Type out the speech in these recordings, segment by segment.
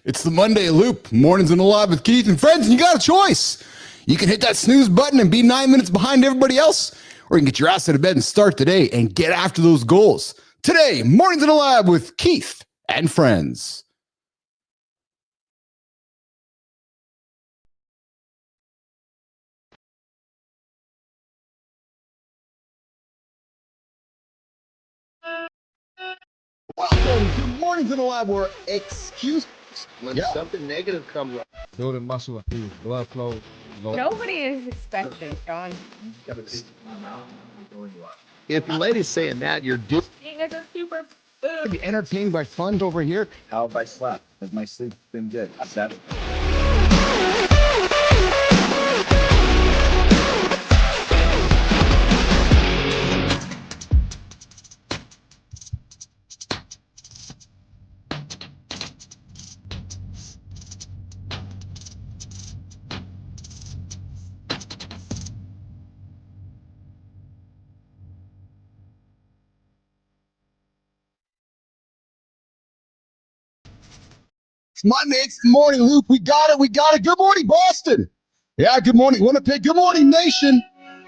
It's the Monday Loop, mornings in the lab with Keith and friends, and you got a choice. You can hit that snooze button and be 9 minutes behind everybody else, or you can get your ass out of bed and start the day and get after those goals. Today, mornings in the lab with Keith and friends. Welcome to Mornings in the Lab, where excuse when something negative comes up. Building muscle, blood flow. Nobody is expecting, John. If the lady's saying that, you're just Being a good super. be entertained by fun over here. How have I slept? Has my sleep been good? That It's Monday, it's the morning loop. We got it. Good morning, Boston. Yeah, good morning, Winnipeg. Good morning, nation.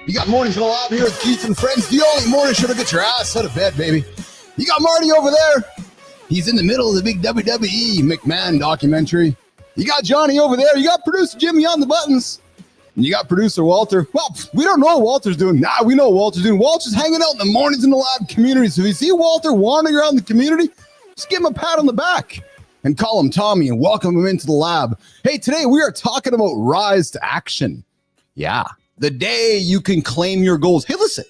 You got Mornings in the Lab here with Keith and friends. The only morning show to get your ass out of bed, baby. You got Marty over there. He's in the middle of the big WWE McMahon documentary. You got Johnny over there. You got producer Jimmy on the buttons. And you got producer Walter. Well, we don't know what Walter's doing. Nah, we know what Walter's doing. Walter's hanging out in the Mornings in the Lab community. So if you see Walter wandering around the community, just give him a pat on the back and call him Tommy and welcome him into the lab. Hey, today we are talking about rise to action. Yeah, the day you can claim your goals. Hey, listen,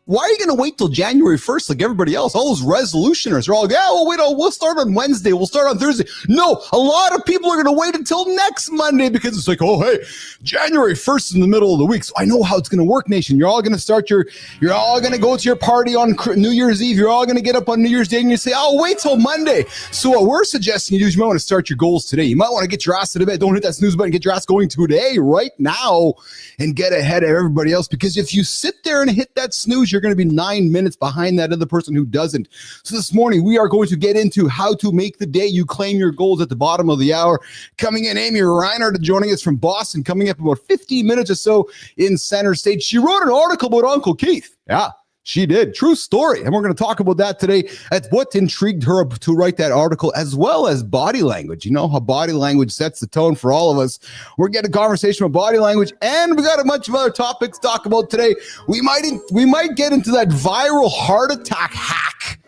why are you going to wait till January 1st like everybody else? All those resolutioners are all, yeah, well, wait, we'll start on Wednesday. We'll start on Thursday. No, a lot of people are going to wait until next Monday because it's like, oh, hey, January 1st is in the middle of the week. So I know how it's going to work, nation. You're all going to start you're all going to go to your party on New Year's Eve. You're all going to get up on New Year's Day and you say, oh, wait till Monday. So what we're suggesting you do is you might want to start your goals today. You might want to get your ass out of bed. Don't hit that snooze button. Get your ass going today, right now, and get ahead of everybody else. Because if you sit there and hit that snooze, you're going to be 9 minutes behind that other person who doesn't. So this morning, we are going to get into how to make the day you claim your goals at the bottom of the hour. Coming in, Amy Reiner joining us from Boston, coming up about 15 minutes or so in center stage. She wrote an article about Uncle Keith. Yeah, she did. True story. And we're going to talk about that today. That's what intrigued her to write that article, as well as body language. You know how body language sets the tone for all of us. We're getting a conversation about body language, and we got a bunch of other topics to talk about today. We might get into that viral heart attack hack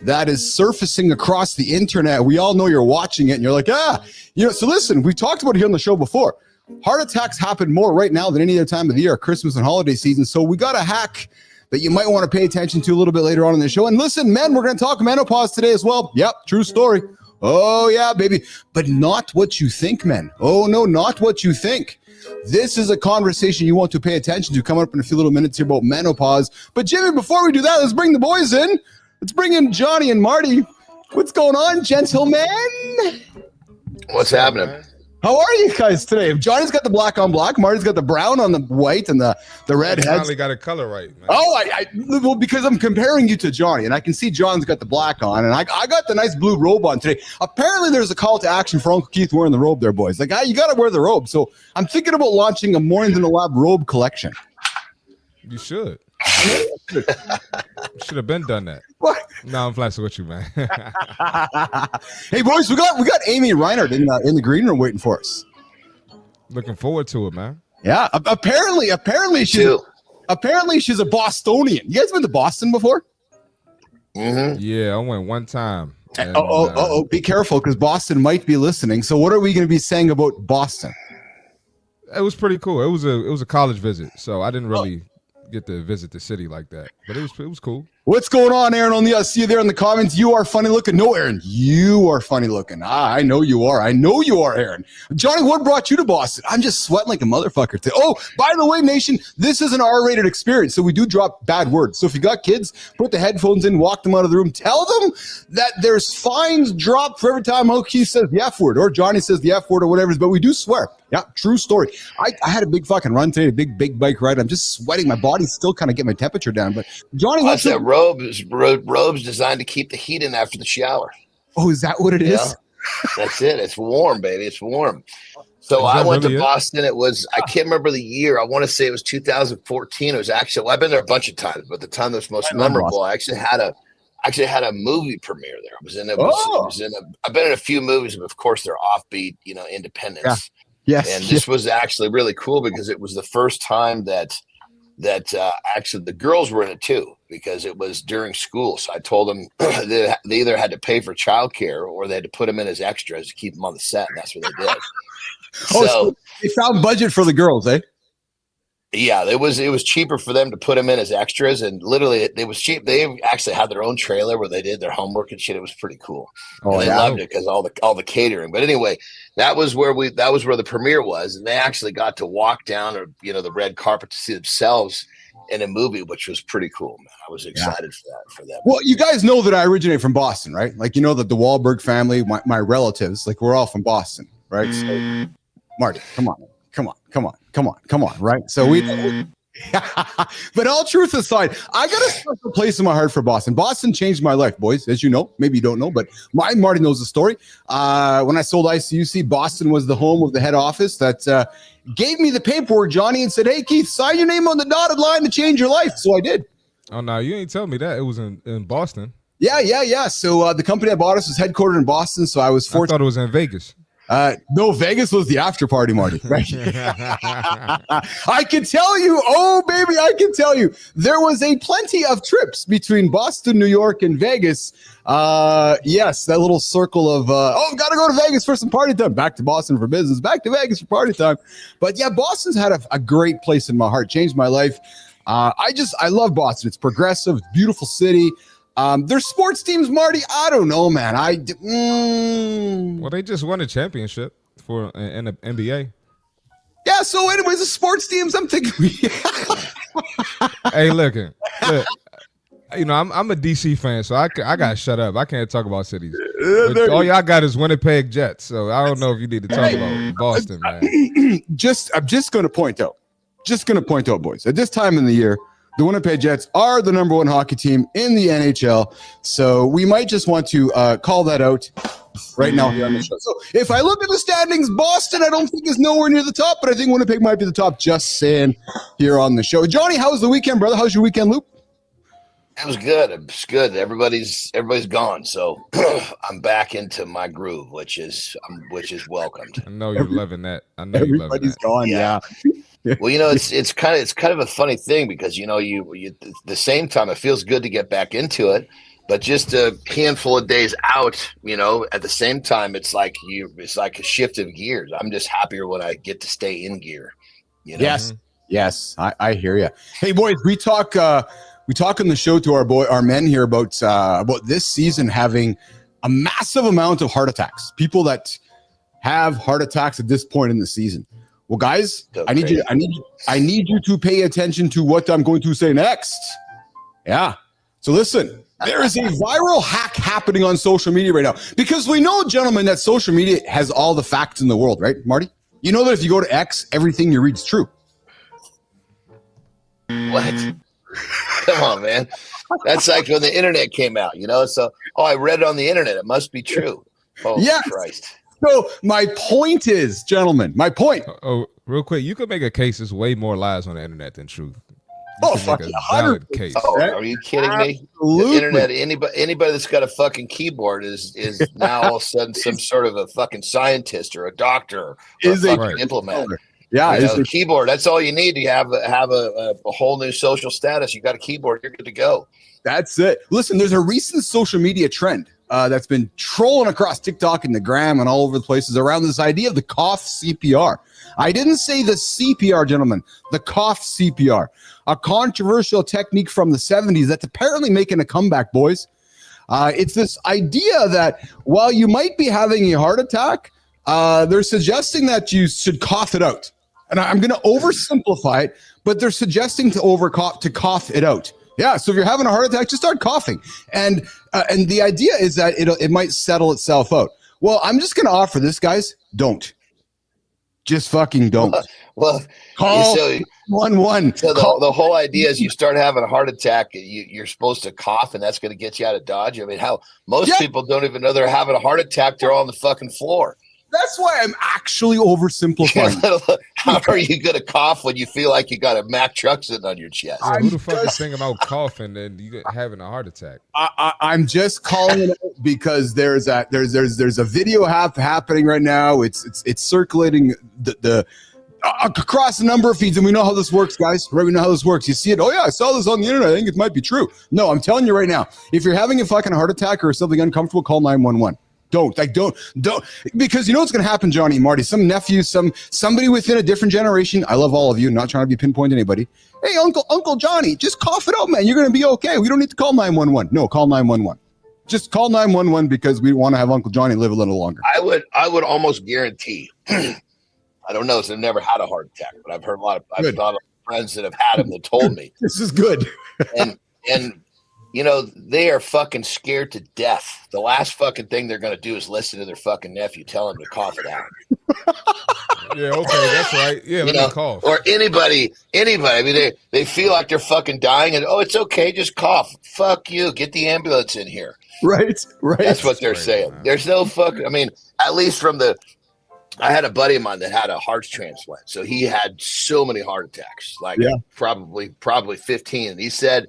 that is surfacing across the internet. We all know you're watching it, and you're like, so listen, we talked about it here on the show before. Heart attacks happen more right now than any other time of the year, Christmas and holiday season. So we got a hack that you might want to pay attention to a little bit later on in the show. And listen, men, we're going to talk menopause today as well. Yep, true story. Oh, yeah, baby. But not what you think, men. Oh, no, not what you think. This is a conversation you want to pay attention to coming up in a few little minutes here about menopause. But, Jimmy, before we do that, let's bring the boys in. Let's bring in Johnny and Marty. What's going on, gentlemen? what's happening? How are you guys today? Johnny's got the black on black. Marty's got the brown on the white and the red I heads. finally got a color right, man. Oh, well, because I'm comparing you to Johnny, and I can see John's got the black on, and I got the nice blue robe on today. Apparently, there's a call to action for Uncle Keith wearing the robe there, boys. Like, you got to wear the robe. So I'm thinking about launching a Mornings in the Lab robe collection. You should. Should have been done that. What? No, I'm flashing with you, man. Hey, boys, we got Amy Reiner in the green room waiting for us. Looking forward to it, man. Yeah, apparently she's a Bostonian. You guys been to Boston before? Mm-hmm. Yeah, I went one time. And, Be careful because Boston might be listening. So what are we going to be saying about Boston? It was pretty cool. It was a college visit, so I didn't really get to visit the city like that, but it was cool. What's going on, Aaron? I see you there in the comments. You are funny looking. No, Aaron, you are funny looking. I know you are. I know you are, Aaron. Johnny, what brought you to Boston? I'm just sweating like a motherfucker today. Oh, by the way, nation, this is an R-rated experience, so we do drop bad words. So if you got kids, put the headphones in, walk them out of the room. Tell them that there's fines dropped for every time Keith says the F word or Johnny says the F word or whatever, but we do swear. Yeah, true story. I had a big fucking run today, a big bike ride. I'm just sweating. My body's still kind of getting my temperature down. But Johnny, What's that robe's designed to keep the heat in after the shower. Oh, is that what it is? That's it. It's warm, baby. It's warm. So Is I that went really to it? Boston. It was, I can't remember the year. I want to say it was 2014. It was actually, well, I've been there a bunch of times, but the time that's most I love memorable, I actually had a movie premiere there. I was in it Oh. was in a, I've been in a few movies, but of course they're offbeat, independence. Yes. And this was actually really cool because it was the first time that actually the girls were in it too, because it was during school. So I told them they either had to pay for childcare or they had to put them in as extras to keep them on the set, and that's what they did. So they found budget for the girls, eh? Yeah, it was cheaper for them to put them in as extras, and literally it was cheap. They actually had their own trailer where they did their homework and shit. It was pretty cool. And they loved it because all the catering. But anyway, that was where the premiere was, and they actually got to walk down the red carpet to see themselves in a movie, which was pretty cool, man. I was excited for that. Well, you guys know that I originate from Boston, right? Like, you know that the Wahlberg family, my relatives, like we're all from Boston, right? So, Marty, come on, right? So but all truth aside, I got a special place in my heart for Boston. Boston changed my life, boys, as you know. Maybe you don't know, but Marty knows the story. When I sold ICUC, Boston was the home of the head office that gave me the paperwork, Johnny, and said, "Hey, Keith, sign your name on the dotted line to change your life." So I did. Oh no, you ain't tell me that. It was in Boston. Yeah. So the company I bought us was headquartered in Boston. So I was I fortunate. thought it was in Vegas. No, Vegas was the after party, Marty. Right? I can tell you, I can tell you, there was a plenty of trips between Boston, New York, and Vegas. Yes, that little circle of gotta go to Vegas for some party time. Back to Boston for business. Back to Vegas for party time. But yeah, Boston's had a great place in my heart. Changed my life. I love Boston. It's progressive. It's a beautiful city. Their sports teams, Marty, I don't know, man. Well, they just won a championship in the NBA. Yeah, so anyways, the sports teams, I'm thinking. Hey, look, I'm a DC fan, so I got to shut up. I can't talk about cities. But all y'all got is Winnipeg Jets, so I don't know if you need to talk about Boston, man. I'm just going to point out, boys, at this time in the year, the Winnipeg Jets are the number one hockey team in the NHL, so we might just want to call that out right now here on the show. So if I look at the standings, Boston, I don't think is nowhere near the top, but I think Winnipeg might be the top, just saying here on the show. Johnny, how was the weekend, brother? How's your weekend, Luke? It was good. It's good. Everybody's gone, so I'm back into my groove, which is welcomed. I know you're loving that. I know you're loving that. Everybody's gone, yeah. Well, it's kind of a funny thing because you at the same time it feels good to get back into it, but just a handful of days out, at the same time it's like a shift of gears. I'm just happier when I get to stay in gear. Yes, I hear you. Hey, boys, we talk on the show to our men here about this season having a massive amount of heart attacks. People that have heart attacks at this point in the season. Well, guys, I need you to pay attention to what I'm going to say next. Yeah. So listen, there is a viral hack happening on social media right now because we know, gentlemen, that social media has all the facts in the world, right, Marty? You know that if you go to X, everything you read is true. What? Come on, man. That's like when the internet came out, So, I read it on the internet. It must be true. Oh, yes. Christ. So my point is, gentlemen, real quick, you could make a case there's way more lies on the internet than truth. Fucking valid case. Oh, are you kidding me? Absolutely. The internet, anybody that's got a fucking keyboard is now all of a sudden some sort of a fucking scientist or a doctor or a fucking diplomat. Yeah, a keyboard. That's all you need to have a whole new social status. You got a keyboard, you're good to go. That's it. Listen, there's a recent social media trend that's been trolling across TikTok and the gram and all over the places around this idea of the cough CPR. I didn't say the CPR, gentlemen, the cough CPR, a controversial technique from the 70s that's apparently making a comeback, boys. It's this idea that while you might be having a heart attack, they're suggesting that you should cough it out. And I'm going to oversimplify it, but they're suggesting to cough it out. Yeah, so if you're having a heart attack, just start coughing. And the idea is that it might settle itself out. Well, I'm just going to offer this, guys. Don't. Just fucking don't. Well, Call so 111. So the whole idea is you start having a heart attack, you're supposed to cough, and that's going to get you out of Dodge. I mean, how most people don't even know they're having a heart attack. They're on the fucking floor. That's why I'm actually oversimplifying. How are you going to cough when you feel like you got a Mack truck sitting on your chest? Yeah, who the fuck is thinking about coughing and you having a heart attack? I'm just calling it out because there's a video happening right now. It's circulating the across a number of feeds, and we know how this works, guys. Right? We know how this works. You see it. Oh yeah, I saw this on the internet. I think it might be true. No, I'm telling you right now. If you're having a fucking heart attack or something uncomfortable, call 911. Don't because you know what's going to happen, Johnny and Marty. Some nephew, somebody within a different generation. I love all of you. Not trying to be pinpoint anybody. Hey, Uncle Johnny, just cough it out, man. You're going to be okay. We don't need to call 911. No, call 911. Just call 911 because we want to have Uncle Johnny live a little longer. I would almost guarantee. I don't know. So I've never had a heart attack, but I've heard a lot of friends that have had them that told me this is good. and. You know, they are fucking scared to death. The last fucking thing they're going to do is listen to their fucking nephew tell him to cough it out. Yeah, okay, that's right. Yeah, let me cough. Or anybody. I mean, they feel like they're fucking dying and, oh, it's okay, just cough. Fuck you. Get the ambulance in here. Right. That's what they're saying. Man. There's no fucking, I mean, at least I had a buddy of mine that had a heart transplant. So he had so many heart attacks, probably 15. And he said,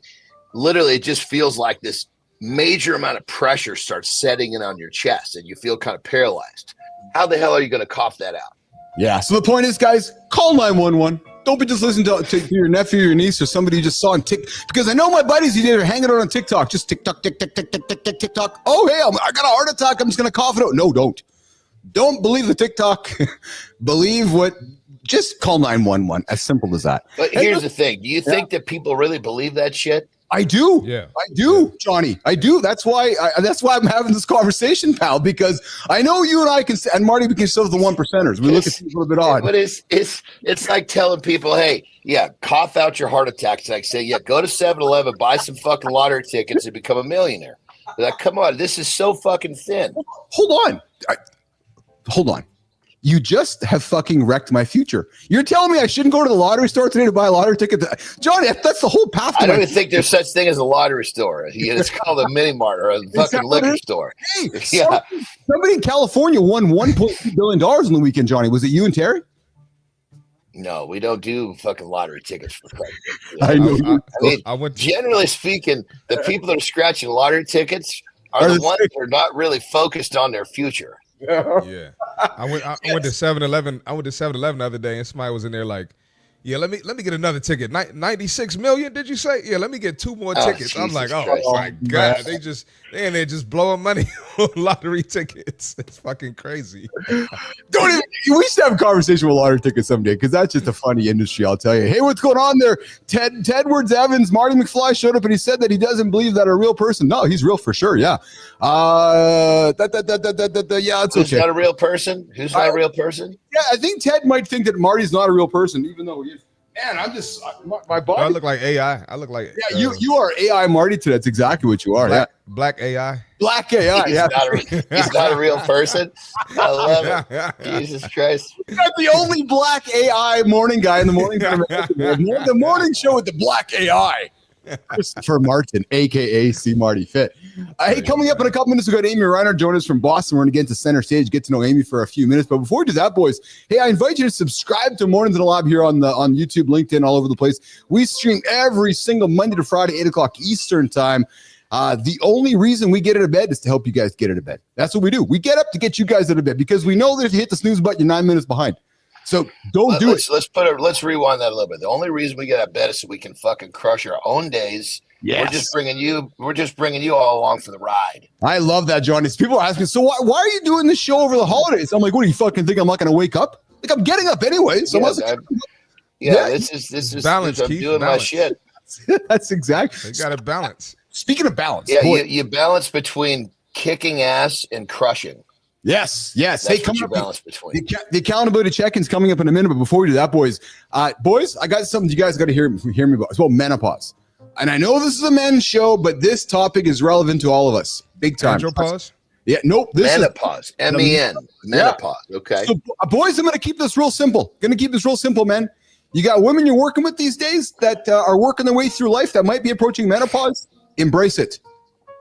literally, it just feels like this major amount of pressure starts setting in on your chest and you feel kind of paralyzed. How the hell are you going to cough that out? Yeah. So the point is, guys, call 911. Don't be just listening to your nephew or your niece or somebody you just saw on TikTok. Because I know my buddies, they're hanging out on TikTok. Just TikTok, TikTok. Oh, hey, I got a heart attack. I'm just going to cough it out. No, don't. Don't believe the TikTok. Believe what. Just call 911. As simple as that. But here's the thing. Do you think that people really believe that shit? I do. Yeah. I do, Johnny. I do. That's why I'm having this conversation, pal, because I know you and I can, and Marty, we can still the 1%ers. We look at things a little bit odd. But it's like telling people, hey, cough out your heart attack. It's like saying, go to 7-Eleven, buy some fucking lottery tickets and become a millionaire. They're like, come on, this is so fucking thin. Hold on. You just have fucking wrecked my future. You're telling me I shouldn't go to the lottery store today to buy a lottery ticket? Johnny, that's the whole path. I don't even think there's such thing as a lottery store. It's called a mini mart or a fucking liquor store. Hey, somebody in California won $1.2 billion on the weekend, Johnny. Was it you and Terry? No, we don't do fucking lottery tickets for credit. I know. I mean, generally speaking, the people that are scratching lottery tickets are the ones that are not really focused on their future. Yeah. I went to 7-Eleven. I went to 7-Eleven the other day and somebody was in there like, let me get another ticket. 96 million, did you say? Yeah, let me get 2 more tickets. I'm like, oh my God. They're just blowing money on lottery tickets. It's fucking crazy. We should have a conversation with lottery tickets someday because that's just a funny industry, I'll tell you. Hey, what's going on there? Tedwards Evans, Marty McFly showed up and he said that he doesn't believe that a real person. No, he's real for sure. Yeah. Yeah, it's okay. Who's not a real person? Who's not a real person? Yeah, I think Ted might think that Marty's not a real person, even though he is. Man, I'm just my body. I look like AI. I look like you are AI Marty today. That's exactly what you are. Black AI. Black AI. He's not a real person. I love it. Jesus Christ. You're not the only black AI morning guy in the morning. The morning show with the black AI. Christopher Martin, aka C Marty Fit. Hey, coming up in a couple minutes, we got Amy Reiner join us from Boston. We're going to get to center stage, get to know Amy for a few minutes. But before we do that, boys, hey, I invite you to subscribe to Mornings in the Lab here on YouTube, LinkedIn, all over the place. We stream every single Monday to Friday, 8 o'clock Eastern time. The only reason we get out of bed is to help you guys get out of bed. That's what we do. We get up to get you guys out of bed because we know that if you hit the snooze button, you're 9 minutes behind. So don't do it. Let's rewind that a little bit. The only reason we get out of bed is so we can fucking crush our own days. Yes. We're just bringing you all along for the ride. I love that, Johnny. People are asking, so why are you doing this show over the holidays? I'm like, what do you fucking think? I'm not going to wake up? Like, I'm getting up anyway. So this is balance. I'm doing my shit. That's exactly. They got to balance. Speaking of balance, you balance between kicking ass and crushing. Yes. That's hey, come up balance between the accountability check-in's coming up in a minute. But before we do that, boys, I got something you guys got to hear me about. It's about menopause. And I know this is a men's show, but this topic is relevant to all of us. Big time. Andropause? Yeah, nope. This menopause. MEN. Menopause. Yeah. Okay. So, boys, I'm going to keep this real simple. Man. You got women you're working with these days that are working their way through life that might be approaching menopause. Embrace it.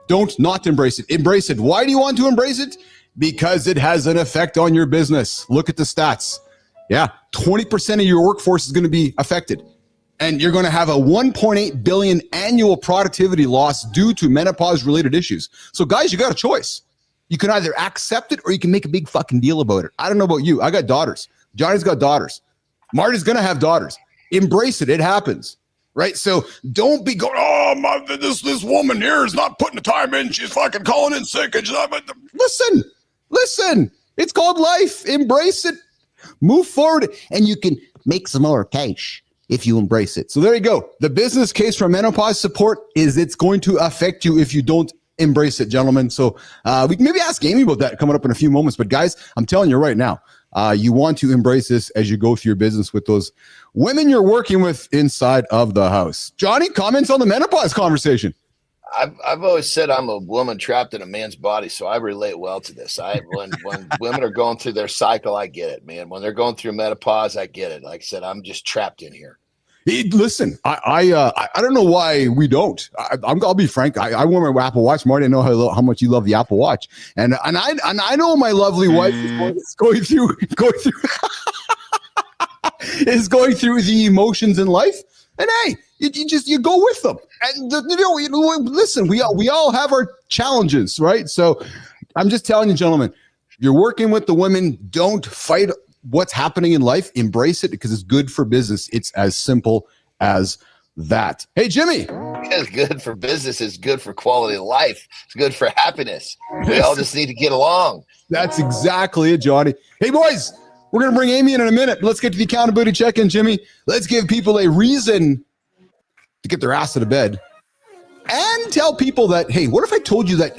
Don't not embrace it. Embrace it. Why do you want to embrace it? Because it has an effect on your business. Look at the stats. Yeah, 20% of your workforce is going to be affected. And you're going to have a 1.8 billion annual productivity loss due to menopause-related issues. So, guys, you got a choice. You can either accept it or you can make a big fucking deal about it. I don't know about you. I got daughters. Johnny's got daughters. Marty's going to have daughters. Embrace it. It happens. Right? So don't be going, oh, this woman here is not putting the time in. She's fucking calling in sick. And listen. It's called life. Embrace it. Move forward. And you can make some more cash if you embrace it. So there you go. The business case for menopause support is it's going to affect you if you don't embrace it, gentlemen. So we can maybe ask Amy about that coming up in a few moments. But guys, I'm telling you right now, you want to embrace this as you go through your business with those women you're working with inside of the house. Johnny, comments on the menopause conversation? I've always said I'm a woman trapped in a man's body, so I relate well to this. When women are going through their cycle, I get it, man. When they're going through menopause, I get it. Like I said, I'm just trapped in here. Listen, I don't know why we don't. I'll be frank. I wear my Apple Watch. Marty, I know how much you love the Apple Watch, and I know my lovely wife is going through is going through the emotions in life. And hey, you go with them. And listen, we all have our challenges, right? So I'm just telling you, gentlemen, you're working with the women. Don't fight what's happening in life. Embrace it because it's good for business. It's as simple as that. Hey, Jimmy. It's good for business. It's good for quality of life. It's good for happiness. We all just need to get along. That's exactly it, Johnny. Hey, boys, we're going to bring Amy in a minute. Let's get to the accountability check-in, Jimmy. Let's give people a reason to get their ass out of bed and tell people that, hey, what if I told you that?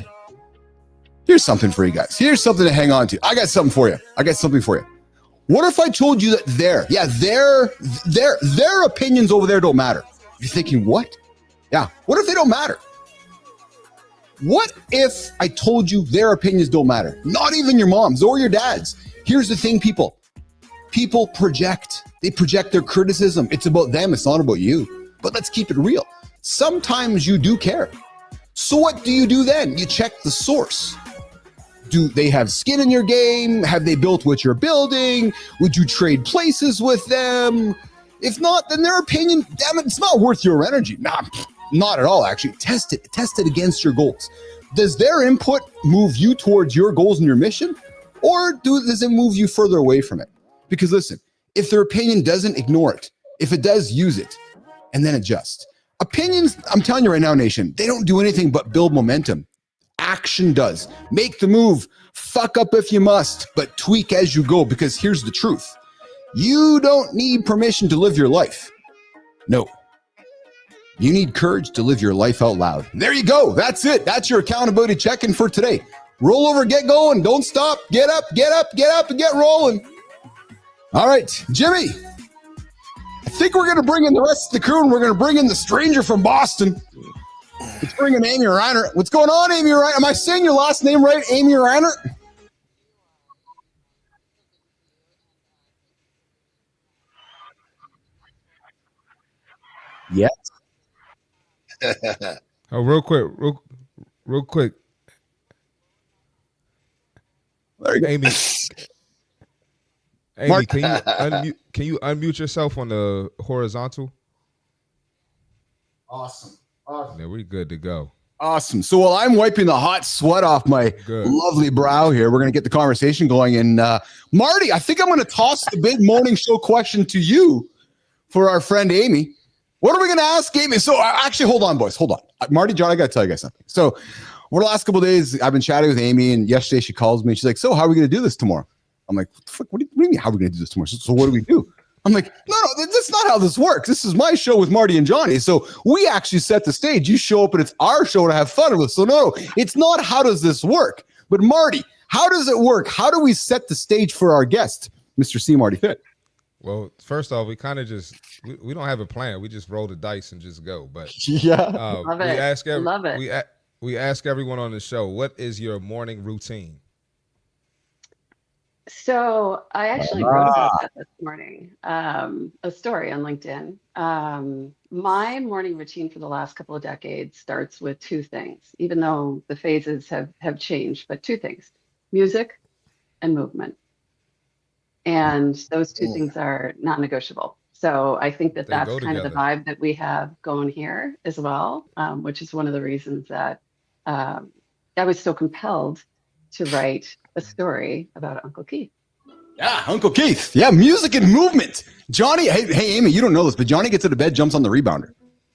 Here's something for you guys. Here's something to hang on to. I got something for you. What if I told you that their opinions over there don't matter? You're thinking, what? Yeah. What if they don't matter? What if I told you their opinions don't matter? Not even your mom's or your dad's. Here's the thing, people. People project. They project their criticism. It's about them. It's not about you. But let's keep it real. Sometimes you do care. So what do you do then? You check the source. Do they have skin in your game? Have they built what you're building? Would you trade places with them? If not, then their opinion, damn it, it's not worth your energy. Nah, not at all, actually. Test it against your goals. Does their input move you towards your goals and your mission? Or does it move you further away from it? Because listen, if their opinion doesn't, ignore it. If it does, use it and then adjust. Opinions, I'm telling you right now, nation, they don't do anything but build momentum. Action does. Make the move. Fuck up if you must, but tweak as you go, because here's the truth. You don't need permission to live your life. No. You need courage to live your life out loud. There you go. That's it. That's your accountability check-in for today. Roll over, get going. Don't stop. Get up, and get rolling. All right, Jimmy. I think we're going to bring in the rest of the crew, and we're going to bring in the stranger from Boston. Let's bring in Amy Reiner. What's going on, Amy Reiner? Am I saying your last name right, Amy Reiner? Yes. Oh, real quick. Amy, can you unmute yourself on the horizontal? Awesome. Yeah, we're good to go. Awesome. So while I'm wiping the hot sweat off my lovely brow here, we're going to get the conversation going. And Marty, I think I'm going to toss the big morning show question to you for our friend Amy. What are we going to ask Amy? So actually, hold on, boys. Hold on. Marty, John, I got to tell you guys something. So over the last couple of days, I've been chatting with Amy, and yesterday she calls me. She's like, so how are we going to do this tomorrow? I'm like, what do you mean, how are we going to do this tomorrow? So what do we do? I'm like, no, that's not how this works. This is my show with Marty and Johnny. So we actually set the stage. You show up and it's our show to have fun with. So no, it's not how does this work? But Marty, how does it work? How do we set the stage for our guest, Mr. C. Marty Fit? Well, first off, we kind of just, we don't have a plan. We just roll the dice and just go. But Love it. we ask Love it. we ask everyone on the show, what is your morning routine? So I actually wrote about that this morning, a story on LinkedIn. My morning routine for the last couple of decades starts with two things, even though the phases have changed, but two things, music and movement. And those two things are non-negotiable. So I think that They that's go kind of the together. vibe that we have going here as well, which is one of the reasons that I was so compelled to write a story about Uncle Keith. Yeah, Uncle Keith. Yeah, music and movement. Johnny, hey, Amy, you don't know this, but Johnny gets out of bed, jumps on the rebounder.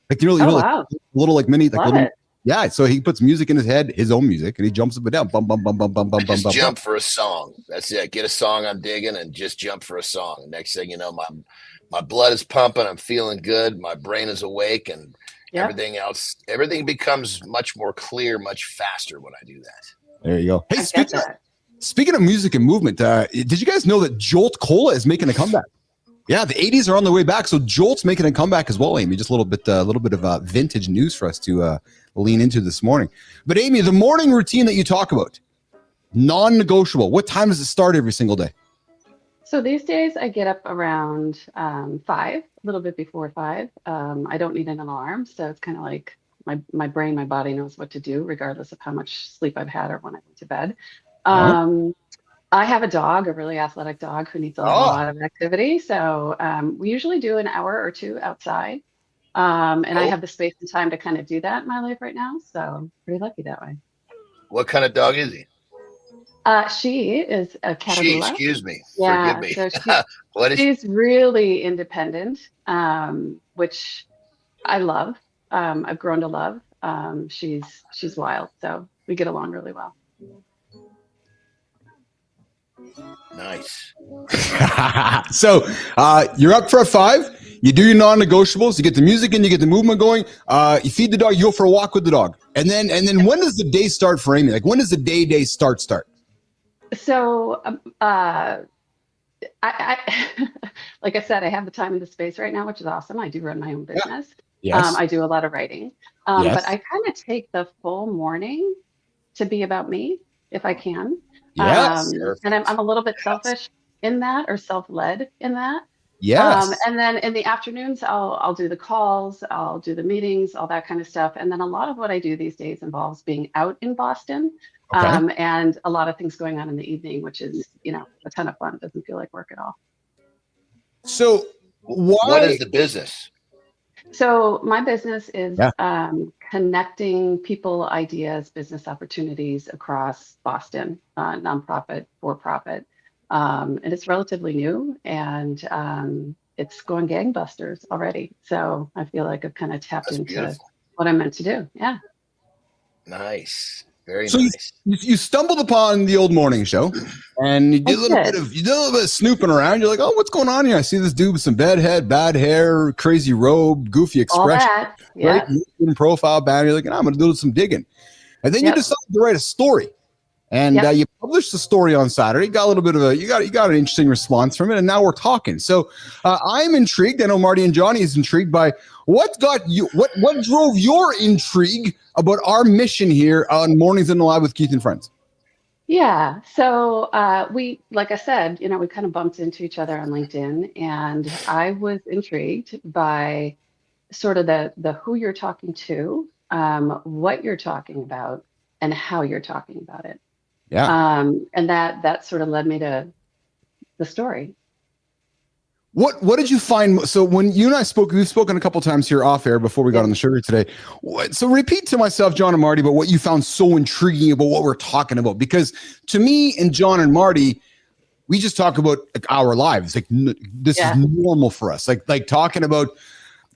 Like Wow. like little like mini, like Love little, it. yeah. So he puts music in his head, his own music, and he jumps up and down, bum bum bum bum bum bum bum Just bum. jump for a song. That's it. Get a song I'm digging and just jump for a song. Next thing you know, my blood is pumping. I'm feeling good. My brain is awake, and everything else, everything becomes much more clear, much faster when I do that. There you go. Hey, I get that. speaking of music and movement, did you guys know that Jolt Cola is making a comeback? Yeah, the 80s are on the way back, so Jolt's making a comeback as well, Amy. Just a little bit of vintage news for us to lean into this morning. But Amy, the morning routine that you talk about, non-negotiable. What time does it start every single day? So these days I get up around 5, a little bit before 5. I don't need an alarm, so it's kind of like my brain, my body knows what to do, regardless of how much sleep I've had or when I went to bed. I have a dog, a really athletic dog who needs a lot of activity. So we usually do an hour or two outside. And I have the space and time to kind of do that in my life right now. So I'm pretty lucky that way. What kind of dog is he? She is a Catabula. Excuse me. Yeah, Forgive me. so she's really independent, which I love. I've grown to love. She's wild. So we get along really well. Nice. So you're up for a 5. You do your non-negotiables. You get the music in. You get the movement going. You feed the dog. You go for a walk with the dog. And then when does the day start for Amy? Like when does the day start? So I like I said, I have the time and the space right now, which is awesome. I do run my own business. Yes. I do a lot of writing. But I kind of take the full morning to be about me if I can. Yes. And I'm a little bit selfish in that, or self-led in that. Yes. And then in the afternoons, I'll do the calls, I'll do the meetings, all that kind of stuff. And then a lot of what I do these days involves being out in Boston, and a lot of things going on in the evening, which is, a ton of fun. It doesn't feel like work at all. So what is the business? So my business is connecting people, ideas, business opportunities across Boston, nonprofit, for-profit. And it's relatively new, and it's going gangbusters already. So I feel like I've kind of tapped into what I'm meant to do. Yeah. Nice. Very so nice. You stumbled upon the old morning show, and you did a little bit of snooping around. You're like, oh, what's going on here? I see this dude with some bad head, bad hair, crazy robe, goofy expression. All that. Yeah. Right? Profile banner. You're like, I'm going to do some digging. And then you decided to write a story. And you published the story on Saturday. Got a little bit of you got an interesting response from it, and now we're talking. So I'm intrigued. I know Marty and Johnny is intrigued by what drove your intrigue about our mission here on Mornings in the Lab with Keith and Friends. Yeah. So we, like I said, we kind of bumped into each other on LinkedIn, and I was intrigued by sort of the who you're talking to, what you're talking about, and how you're talking about it. Yeah. And that sort of led me to the story. What did you find? So when you and I spoke, we've spoken a couple times here off air before we got on the show here today. So repeat to myself, John and Marty, about what you found so intriguing about what we're talking about. Because to me and John and Marty, we just talk about like our lives. Like this is normal for us. Like talking about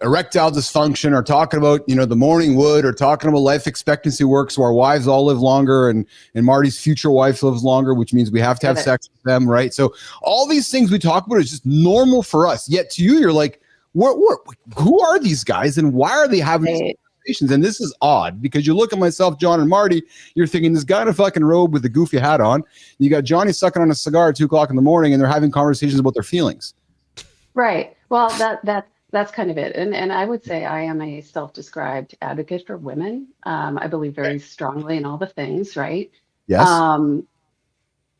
erectile dysfunction, or talking about, the morning wood, or talking about life expectancy work. So our wives all live longer, and Marty's future wife lives longer, which means we have to have sex with them. Right. So all these things we talk about is just normal for us. Yet to you, you're like, who are these guys, and why are they having these conversations? And this is odd, because you look at myself, John and Marty, you're thinking this guy in a fucking robe with a goofy hat on. You got Johnny sucking on a cigar at 2:00 in the morning, and they're having conversations about their feelings. Right. Well, that's kind of it. And I would say I am a self-described advocate for women. I believe very strongly in all the things, right? Yes. Um,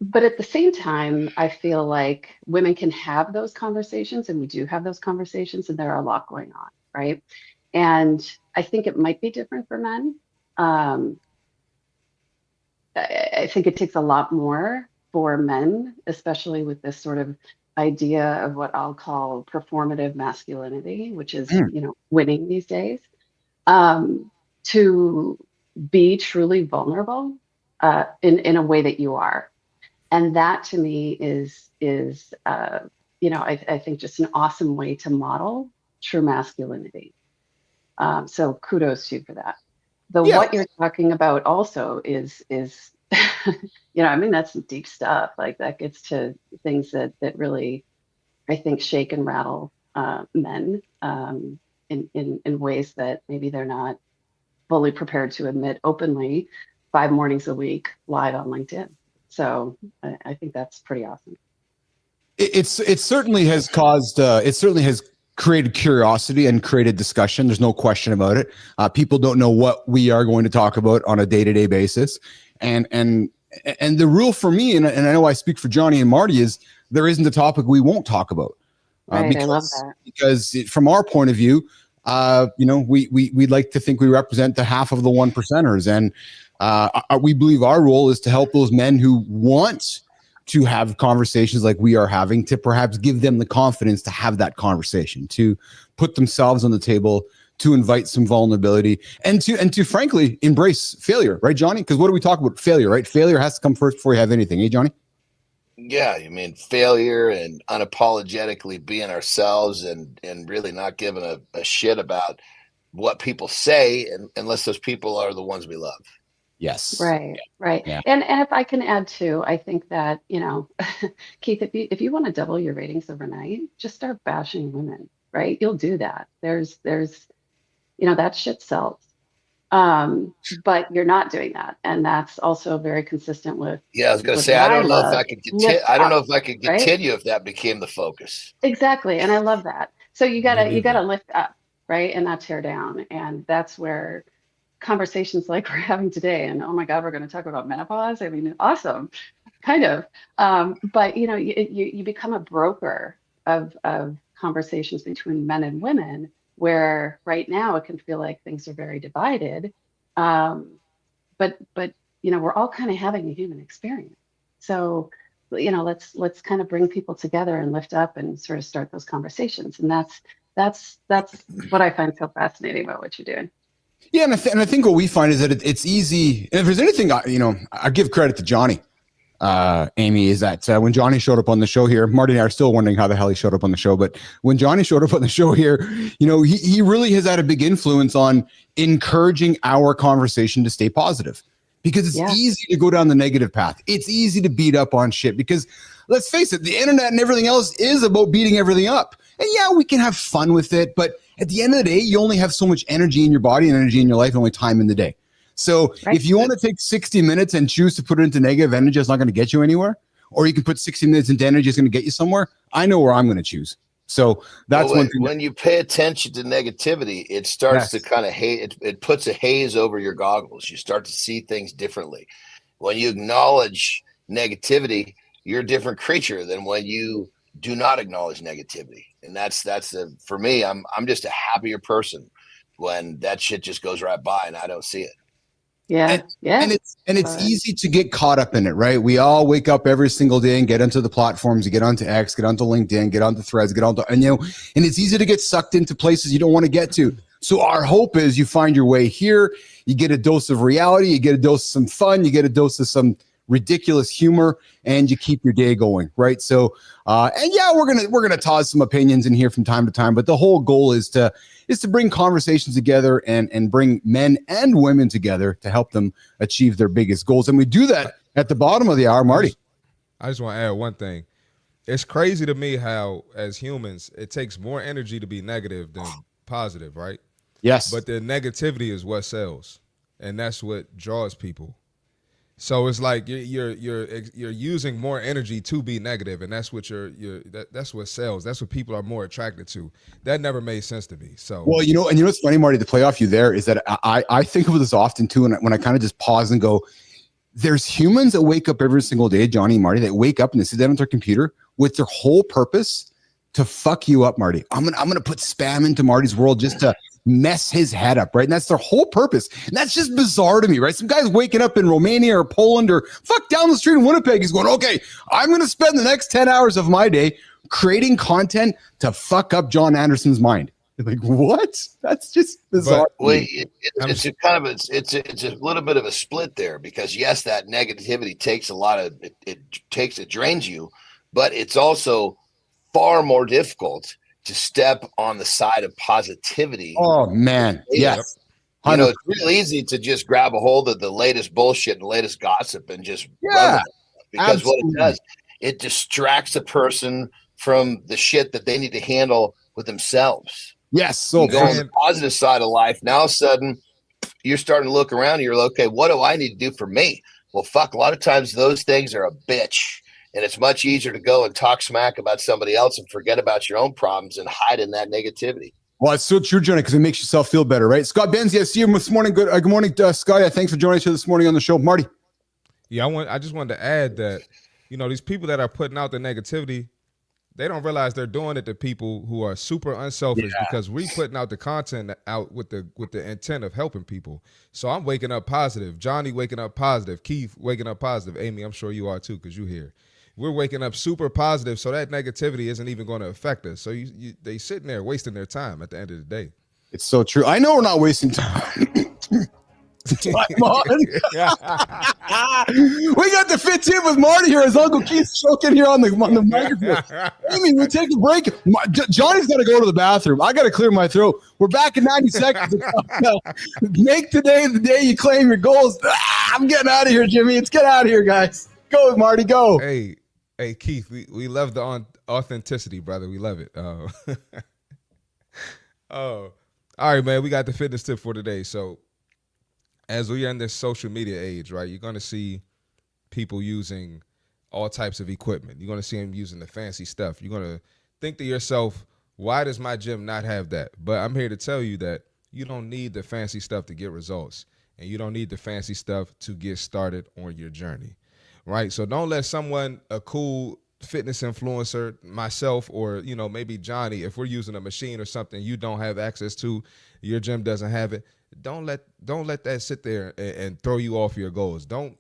but at the same time, I feel like women can have those conversations, and we do have those conversations, and there are a lot going on, right? And I think it might be different for men. Um, I think it takes a lot more for men, especially with this sort of idea of what I'll call performative masculinity, which is, Mm. winning these days, um, to be truly vulnerable in a way that you are. And that to me is I think just an awesome way to model true masculinity. So kudos to you for that. The Yeah. what you're talking about also is I mean that's some deep stuff. Like that gets to things that really I think shake and rattle men in ways that maybe they're not fully prepared to admit openly 5 mornings a week live on LinkedIn. So I think that's pretty awesome. It certainly has caused it certainly has created curiosity and created discussion. There's no question about it. People don't know what we are going to talk about on a day-to-day basis, and the rule for me, and I know I speak for Johnny and Marty, is there isn't a topic we won't talk about. Right, I love that. Because from our point of view, we like to think we represent the half of the 1%ers, and we believe our role is to help those men who want to have conversations like we are having, to perhaps give them the confidence to have that conversation, to put themselves on the table, to invite some vulnerability, and to frankly embrace failure, right, Johnny? Because what do we talk about? Failure, right? Failure has to come first before you have anything, hey, Johnny? Yeah, I mean, failure and unapologetically being ourselves and really not giving a shit about what people say, unless those people are the ones we love. Yes. Right, right. Yeah. And if I can add too, I think that, Keith, if you want to double your ratings overnight, just start bashing women, right? You'll do that. That shit sells. But you're not doing that. And that's also very consistent with Yeah, I was going to with say, what I I don't know if love. I could Lift I don't know up, if I could right? continue if that became the focus. Exactly. And I love that. So you Me gotta you neither. gotta lift up, right? And not tear down. And that's where conversations like we're having today, and oh my God, we're going to talk about menopause. I mean, awesome, kind of. But you become a broker of conversations between men and women, where right now it can feel like things are very divided. But we're all kind of having a human experience. So let's kind of bring people together and lift up and sort of start those conversations. And that's what I find so fascinating about what you're doing. Yeah, and I think what we find is that it's easy. And if there's anything, I give credit to Johnny, Amy, is that when Johnny showed up on the show here, Marty and I are still wondering how the hell he showed up on the show. But when Johnny showed up on the show here, he really has had a big influence on encouraging our conversation to stay positive, because it's Yeah. easy to go down the negative path. It's easy to beat up on shit because, let's face it, the internet and everything else is about beating everything up. And yeah, we can have fun with it, but at the end of the day, you only have so much energy in your body and energy in your life, and only time in the day. So Right. if you want to take 60 minutes and choose to put it into negative energy, it's not going to get you anywhere. Or you can put 60 minutes into energy, it's going to get you somewhere. I know where I'm going to choose. So that's one thing. When you pay attention to negativity, it starts to kind of it puts a haze over your goggles. You start to see things differently. When you acknowledge negativity, you're a different creature than when you do not acknowledge negativity. And that's for me, I'm just a happier person when that shit just goes right by and I don't see it. Yeah. And it's easy to get caught up in it, right? We all wake up every single day and get onto the platforms, you get onto X, get onto LinkedIn, get onto Threads, and it's easy to get sucked into places you don't want to get to. So our hope is you find your way here, you get a dose of reality, you get a dose of some fun, you get a dose of some ridiculous humor, and you keep your day going, right? So and yeah, we're gonna toss some opinions in here from time to time, but the whole goal is to bring conversations together and bring men and women together to help them achieve their biggest goals. And we do that at the bottom of the hour. Marty, I just want to add one thing. It's crazy to me how, as humans, it takes more energy to be negative than positive, right? yes, But the negativity is what sells, and that's what draws people. So it's like you're using more energy to be negative, and that's what that's what sells. That's what people are more attracted to. That never made sense to me. So well, and what's funny, Marty, to play off you there is that I think of this often too, and when I kind of just pause and go, there's humans that wake up every single day, Johnny and Marty, that wake up and they sit down at their computer with their whole purpose to fuck you up, Marty. I'm gonna put spam into Marty's world just to mess his head up, right? And that's their whole purpose. And that's just bizarre to me, right? Some guy's waking up in Romania or Poland or down the street in Winnipeg. He's going, okay, I'm going to spend the next 10 hours of my day creating content to fuck up John Anderson's mind. Like, what? That's just bizarre. It's a little bit of a split there, because yes, that negativity takes it drains you, but it's also far more difficult to step on the side of positivity. Oh man, yes. It's real easy to just grab a hold of the latest bullshit and the latest gossip and just run with it. Because absolutely. What it does, it distracts a person from the shit that they need to handle with themselves. Yes. So go on the positive side of life. Now all of a sudden you're starting to look around and you're like, okay, what do I need to do for me? Well, fuck, a lot of times those things are a bitch. And it's much easier to go and talk smack about somebody else and forget about your own problems and hide in that negativity. Well, it's so true, Johnny, because it makes yourself feel better, right? Scott Benzie, I see you this morning. Good morning, Scott. Thanks for joining us here this morning on the show. Marty. Yeah, I just wanted to add that, these people that are putting out the negativity, they don't realize they're doing it to people who are super unselfish, because we putting out the content out with the intent of helping people. So I'm waking up positive. Johnny waking up positive. Keith waking up positive. Amy, I'm sure you are too, because you're here. We're waking up super positive, so that negativity isn't even going to affect us. So they sitting there wasting their time at the end of the day. It's so true. I know we're not wasting time. We got to fit in with Marty here as Uncle Keith's choking here on the microphone. Amy, we'll take a break. Johnny's got to go to the bathroom. I got to clear my throat. We're back in 90 seconds. Make today the day you claim your goals. I'm getting out of here, Jimmy. Let's get out of here, guys. Go, Marty, go. Hey, Keith, we love the authenticity, brother. We love it. All right, man. We got the fitness tip for today. So as we are in this social media age, right, you're going to see people using all types of equipment. You're going to see them using the fancy stuff. You're going to think to yourself, why does my gym not have that? But I'm here to tell you that you don't need the fancy stuff to get results, and you don't need the fancy stuff to get started on your journey. Right. So don't let someone, a cool fitness influencer, myself, or, maybe Johnny, if we're using a machine or something you don't have access to, your gym doesn't have it. Don't let that sit there and throw you off your goals. Don't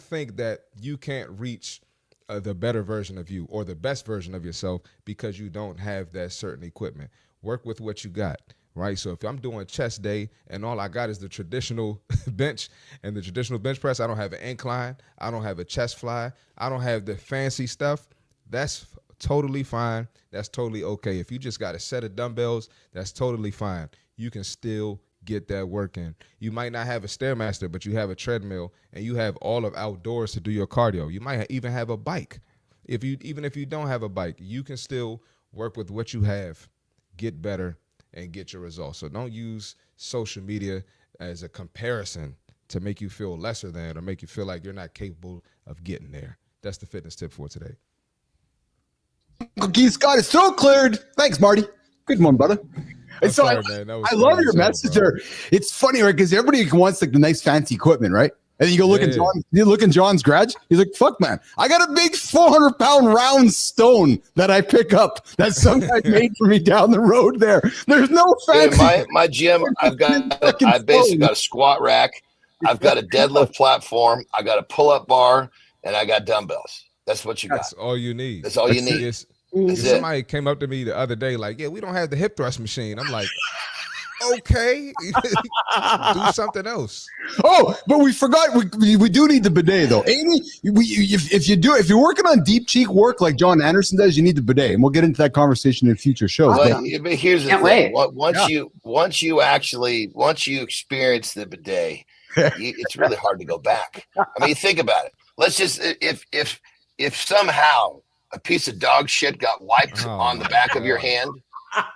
think that you can't reach the better version of you or the best version of yourself because you don't have that certain equipment. Work with what you got. Right. So if I'm doing chest day and all I got is the traditional bench and the traditional bench press, I don't have an incline, I don't have a chest fly, I don't have the fancy stuff, that's totally fine. That's totally okay. If you just got a set of dumbbells, that's totally fine. You can still get that work in. You might not have a Stairmaster, but you have a treadmill and you have all of outdoors to do your cardio. You might even have a bike. Even if you don't have a bike, you can still work with what you have, get better, and get your results. So don't use social media as a comparison to make you feel lesser than or make you feel like you're not capable of getting there. That's the fitness tip for today. Keith Scott is throat cleared. Thanks, Marty. Good morning, brother. And so I love your message there. It's funny, right? Because everybody wants the nice fancy equipment, right? And then you go look at John. You look in John's garage. He's like, "Fuck, man! I got a big 400-pound round stone that I pick up that some guy made for me down the road. There's no fancy." My gym, I basically got a squat rack. I've got a deadlift platform. I got a pull-up bar, and I got dumbbells. That's what you got. That's all you need. That's all you need. Somebody came up to me the other day like, "Yeah, we don't have the hip thrust machine." I'm like, okay, do something else. Oh, but we forgot. We do need the bidet though, Amy. If you're working on deep cheek work like John Anderson does, you need the bidet, and we'll get into that conversation in future shows. But here's the thing: once you experience the bidet, it's really hard to go back. I mean, think about it. Let's just if somehow a piece of dog shit got wiped on the back of your hand.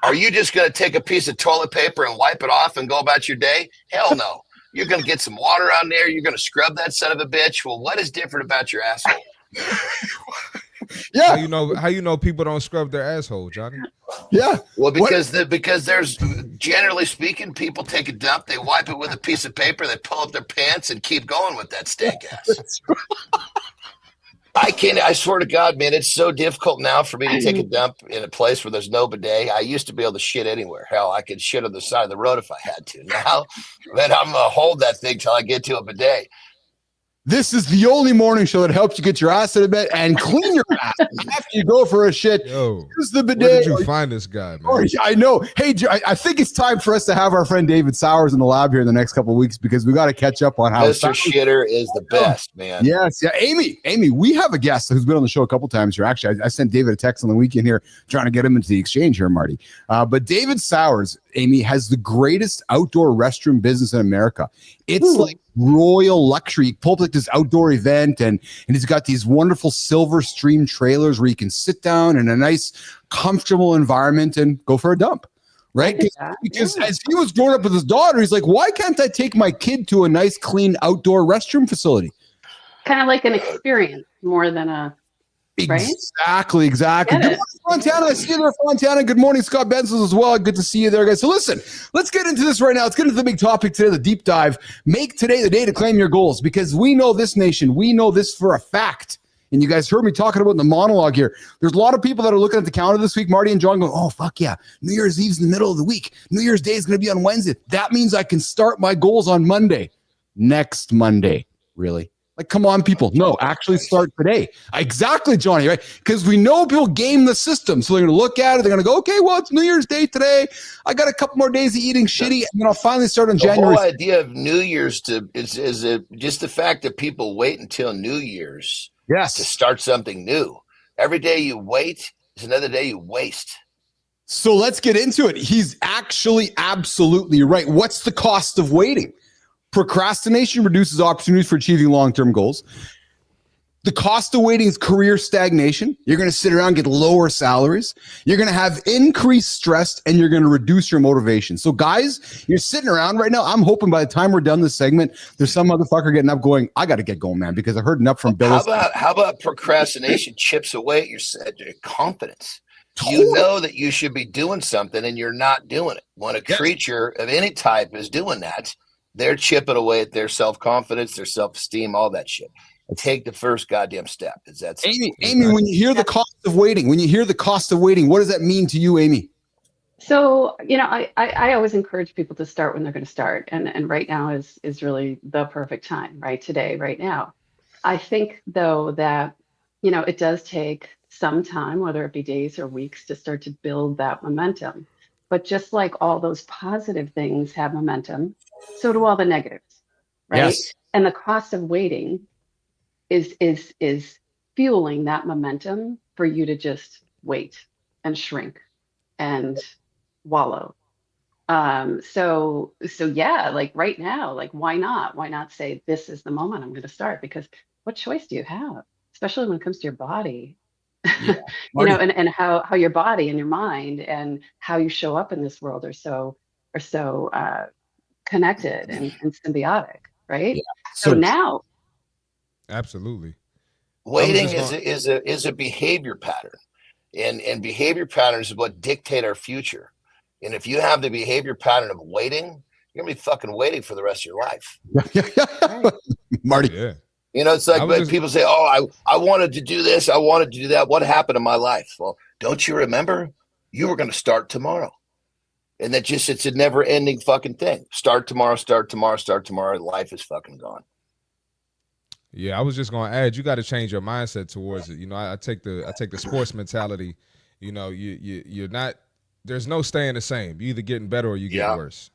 Are you just going to take a piece of toilet paper and wipe it off and go about your day? Hell no. You're going to get some water on there. You're going to scrub that son of a bitch. Well, what is different about your asshole? Yeah. How you know people don't scrub their asshole, Johnny? Yeah. Well, because there's, generally speaking, people take a dump, they wipe it with a piece of paper, they pull up their pants and keep going with that stank ass. I swear to God, man, it's so difficult now for me to take a dump in a place where there's no bidet. I used to be able to shit anywhere. Hell, I could shit on the side of the road if I had to. Now, man, I'm going to hold that thing till I get to a bidet. This is the only morning show that helps you get your ass out of bed and clean your ass after you go for a shit. Yo, use the bidet. Where did you find this guy, man? I know. Hey, I think it's time for us to have our friend David Sowers in the lab here in the next couple of weeks because we got to catch up on how Mr. Shitter is the best, man. Yes, yeah. Amy, we have a guest who's been on the show a couple times here. Actually, I sent David a text on the weekend here trying to get him into the exchange here, Marty. But David Sowers, Amy, has the greatest outdoor restroom business in America. It's like royal luxury. He pulled like this outdoor event, and he's got these wonderful silver stream trailers where you can sit down in a nice, comfortable environment and go for a dump. Right? Because as he was growing up with his daughter, he's like, why can't I take my kid to a nice, clean outdoor restroom facility? Kind of like an experience more than a right? Exactly. Good morning, Fontana. I see you there, Fontana. Good morning, Scott Benson as well. Good to see you there, guys. So listen, let's get into this right now. Let's get into the big topic today, the deep dive. Make today the day to claim your goals because we know this nation. We know this for a fact. And you guys heard me talking about in the monologue here. There's a lot of people that are looking at the calendar this week, Marty and John, going, oh, fuck yeah. New Year's Eve's in the middle of the week. New Year's Day is going to be on Wednesday. That means I can start my goals on Monday. Next Monday. Really? Like, come on, people. No, actually start today. Exactly, Johnny, right? Because we know people game the system. So they're going to look at it. They're going to go, okay, well, it's New Year's Day today. I got a couple more days of eating shitty, and then I'll finally start on January. The whole idea of New Year's is just the fact that people wait until New Year's to start something new. Every day you wait is another day you waste. So let's get into it. He's actually absolutely right. What's the cost of waiting? Procrastination reduces opportunities for achieving long-term goals. The cost of waiting is career stagnation. You're going to sit around and get lower salaries. You're going to have increased stress, and you're going to reduce your motivation. So, guys, you're sitting around right now. I'm hoping by the time we're done this segment, there's some motherfucker getting up going, I got to get going, man, because I heard enough from Bilous. How about procrastination chips away at your confidence? You know that you should be doing something, and you're not doing it. When a creature of any type is doing that, they're chipping away at their self-confidence, their self-esteem, all that shit. Take the first goddamn step. Amy, when you hear the cost of waiting, what does that mean to you, Amy? So, I always encourage people to start when they're going to start. And right now is really the perfect time, right? Today, right now. I think, though, that, it does take some time, whether it be days or weeks, to start to build that momentum. But just like all those positive things have momentum, so do all the negatives, right? Yes. And the cost of waiting is fueling that momentum for you to just wait and shrink and wallow. So yeah, like right now, like why not say this is the moment I'm going to start? Because what choice do you have, especially when it comes to your body? Yeah. And how your body and your mind and how you show up in this world are so connected and symbiotic, right? Yeah. So now, absolutely, waiting is a behavior pattern, and behavior patterns is what dictate our future. And if you have the behavior pattern of waiting, you're gonna be fucking waiting for the rest of your life. Right. Marty, yeah. It's like people say, "Oh, I wanted to do this, I wanted to do that. What happened in my life?" Well, don't you remember? You were going to start tomorrow. And it's a never-ending fucking thing. Start tomorrow. Life is fucking gone. Yeah, I was just going to add, you got to change your mindset towards it. I take the sports mentality. You're not. There's no staying the same. You either getting better or you get worse.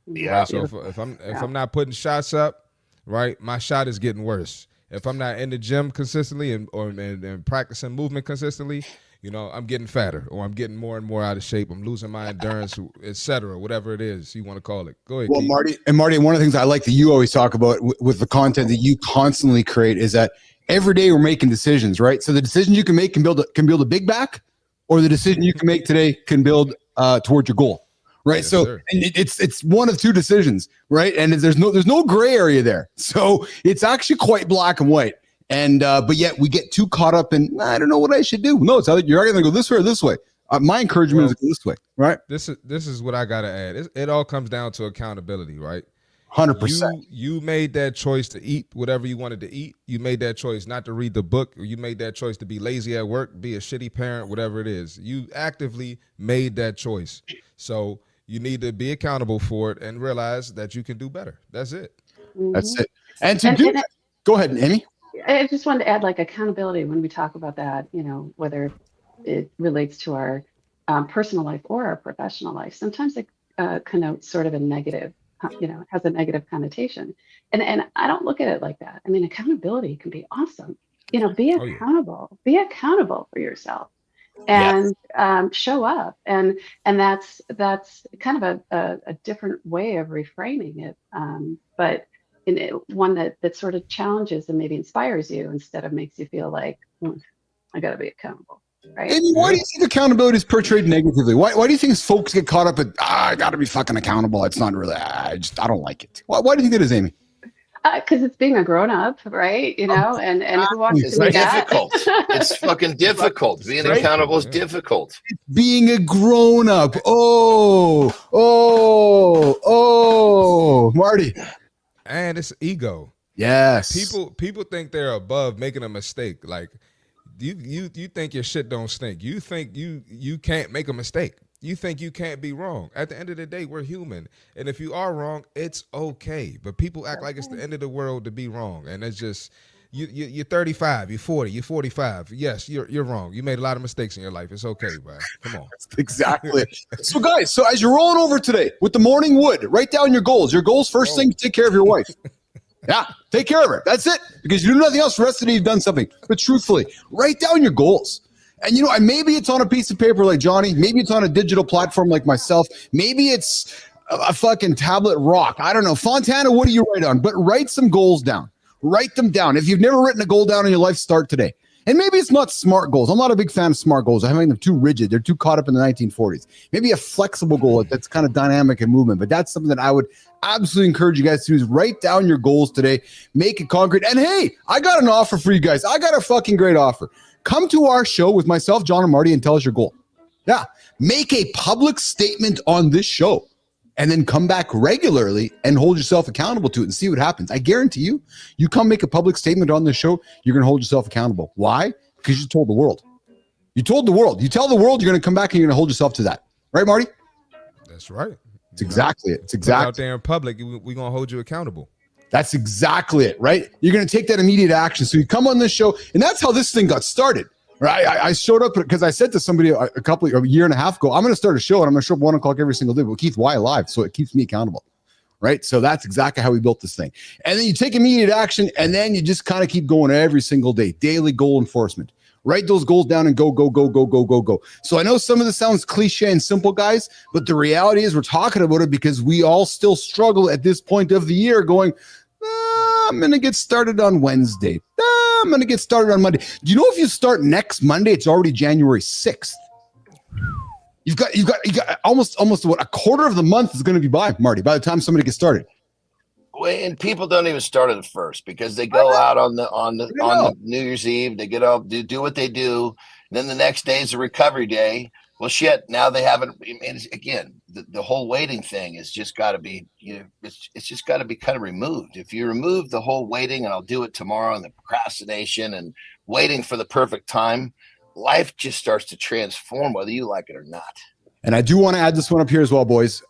Yeah. Right? So if I'm not putting shots up, right, my shot is getting worse. If I'm not in the gym consistently and practicing movement consistently, I'm getting fatter, or I'm getting more and more out of shape. I'm losing my endurance, etc. Whatever it is you want to call it. Go ahead. Well, Keith. Marty, one of the things I like that you always talk about with the content that you constantly create is that every day we're making decisions, right? So the decision you can make can build a big back, or the decision you can make today can build towards your goal, right? Yes, So sir. and it's one of two decisions, right? And there's no gray area there. So it's actually quite black and white. And but yet we get too caught up in I don't know what I should do. No, it's either you're either going to go this way or this way. My encouragement is to go this way, right? This is what I gotta add. It all comes down to accountability, right? 100%. You made that choice to eat whatever you wanted to eat. You made that choice not to read the book, or you made that choice to be lazy at work, be a shitty parent, whatever it is. You actively made that choice. So you need to be accountable for it and realize that you can do better. That's it. That's it. And to do that, go ahead, Amy. I just wanted to add like accountability when we talk about that, whether it relates to our personal life or our professional life. Sometimes it connotes sort of a negative, has a negative connotation. And I don't look at it like that. I mean, accountability can be awesome. Be accountable. Be accountable for yourself and show up. And that's kind of a different way of reframing it. But one that sort of challenges and maybe inspires you instead of makes you feel like I got to be accountable, right? Amy, why do you think accountability is portrayed negatively? Why do you think folks get caught up at I got to be fucking accountable? It's not really. I don't like it. Why do you think that is, Amy? Because it's being a grown up, right? And who wants to be difficult. It's fucking difficult. Being accountable is difficult. Being a grown up. Oh, Marty. And it's ego. Yes. People think they're above making a mistake. Like you think your shit don't stink. You think you can't make a mistake. You think you can't be wrong. At the end of the day, we're human. And if you are wrong, it's okay. But people act like it's the end of the world to be wrong. And it's just you're 35, you're 40, you're 45. Yes, you're wrong. You made a lot of mistakes in your life. It's okay, bro. Come on. Exactly. So guys, as you're rolling over today with the morning wood, write down your goals. Your goals first thing, take care of your wife. Yeah, take care of her. That's it. Because you do nothing else. The rest of the day you've done something. But truthfully, write down your goals. And maybe it's on a piece of paper like Johnny. Maybe it's on a digital platform like myself. Maybe it's a fucking tablet rock. I don't know. Fontana, what do you write on? But write some goals down. Write them down. If you've never written a goal down in your life, start today. And maybe it's not SMART goals. I'm not a big fan of SMART goals. I find them too rigid. They're too caught up in the 1940s. Maybe a flexible goal that's kind of dynamic and movement. But that's something that I would absolutely encourage you guys to do is write down your goals today. Make it concrete. And hey, I got an offer for you guys. I got a fucking great offer. Come to our show with myself, John, and Marty, and tell us your goal. Yeah. Make a public statement on this show and then come back regularly and hold yourself accountable to it and see what happens. I guarantee you come make a public statement on this show, you're going to hold yourself accountable. Why? Because you told the world. You told the world. You tell the world you're going to come back and you're going to hold yourself to that. Right, Marty? That's right. It's exactly it. It's exactly out there in public. We're going to hold you accountable. That's exactly it, right? You're going to take that immediate action. So you come on this show, and that's how this thing got started. Right? I showed up because I said to somebody a year and a half ago, I'm going to start a show, and I'm going to show up 1 o'clock every single day. But Keith, why live? So it keeps me accountable, right? So that's exactly how we built this thing. And then you take immediate action, and then you just kind of keep going every single day. Daily goal enforcement. Write those goals down and go, go, go, go, go, go, go. So I know some of this sounds cliche and simple, guys, but the reality is we're talking about it because we all still struggle at this point of the year going, I'm going to get started on Wednesday. I'm going to get started on Monday. Do you know if you start next Monday, it's already January 6th. You've got almost what a quarter of the month is going to be by, Marty, by the time somebody gets started. And people don't even start at first because they go out on the New Year's Eve. They get up, do what they do. And then the next day is a recovery day. Well, shit. Now they haven't. I mean, again, the whole waiting thing is just got to be. It's just got to be kind of removed. If you remove the whole waiting, and I'll do it tomorrow, and the procrastination and waiting for the perfect time, life just starts to transform, whether you like it or not. And I do want to add this one up here as well, boys,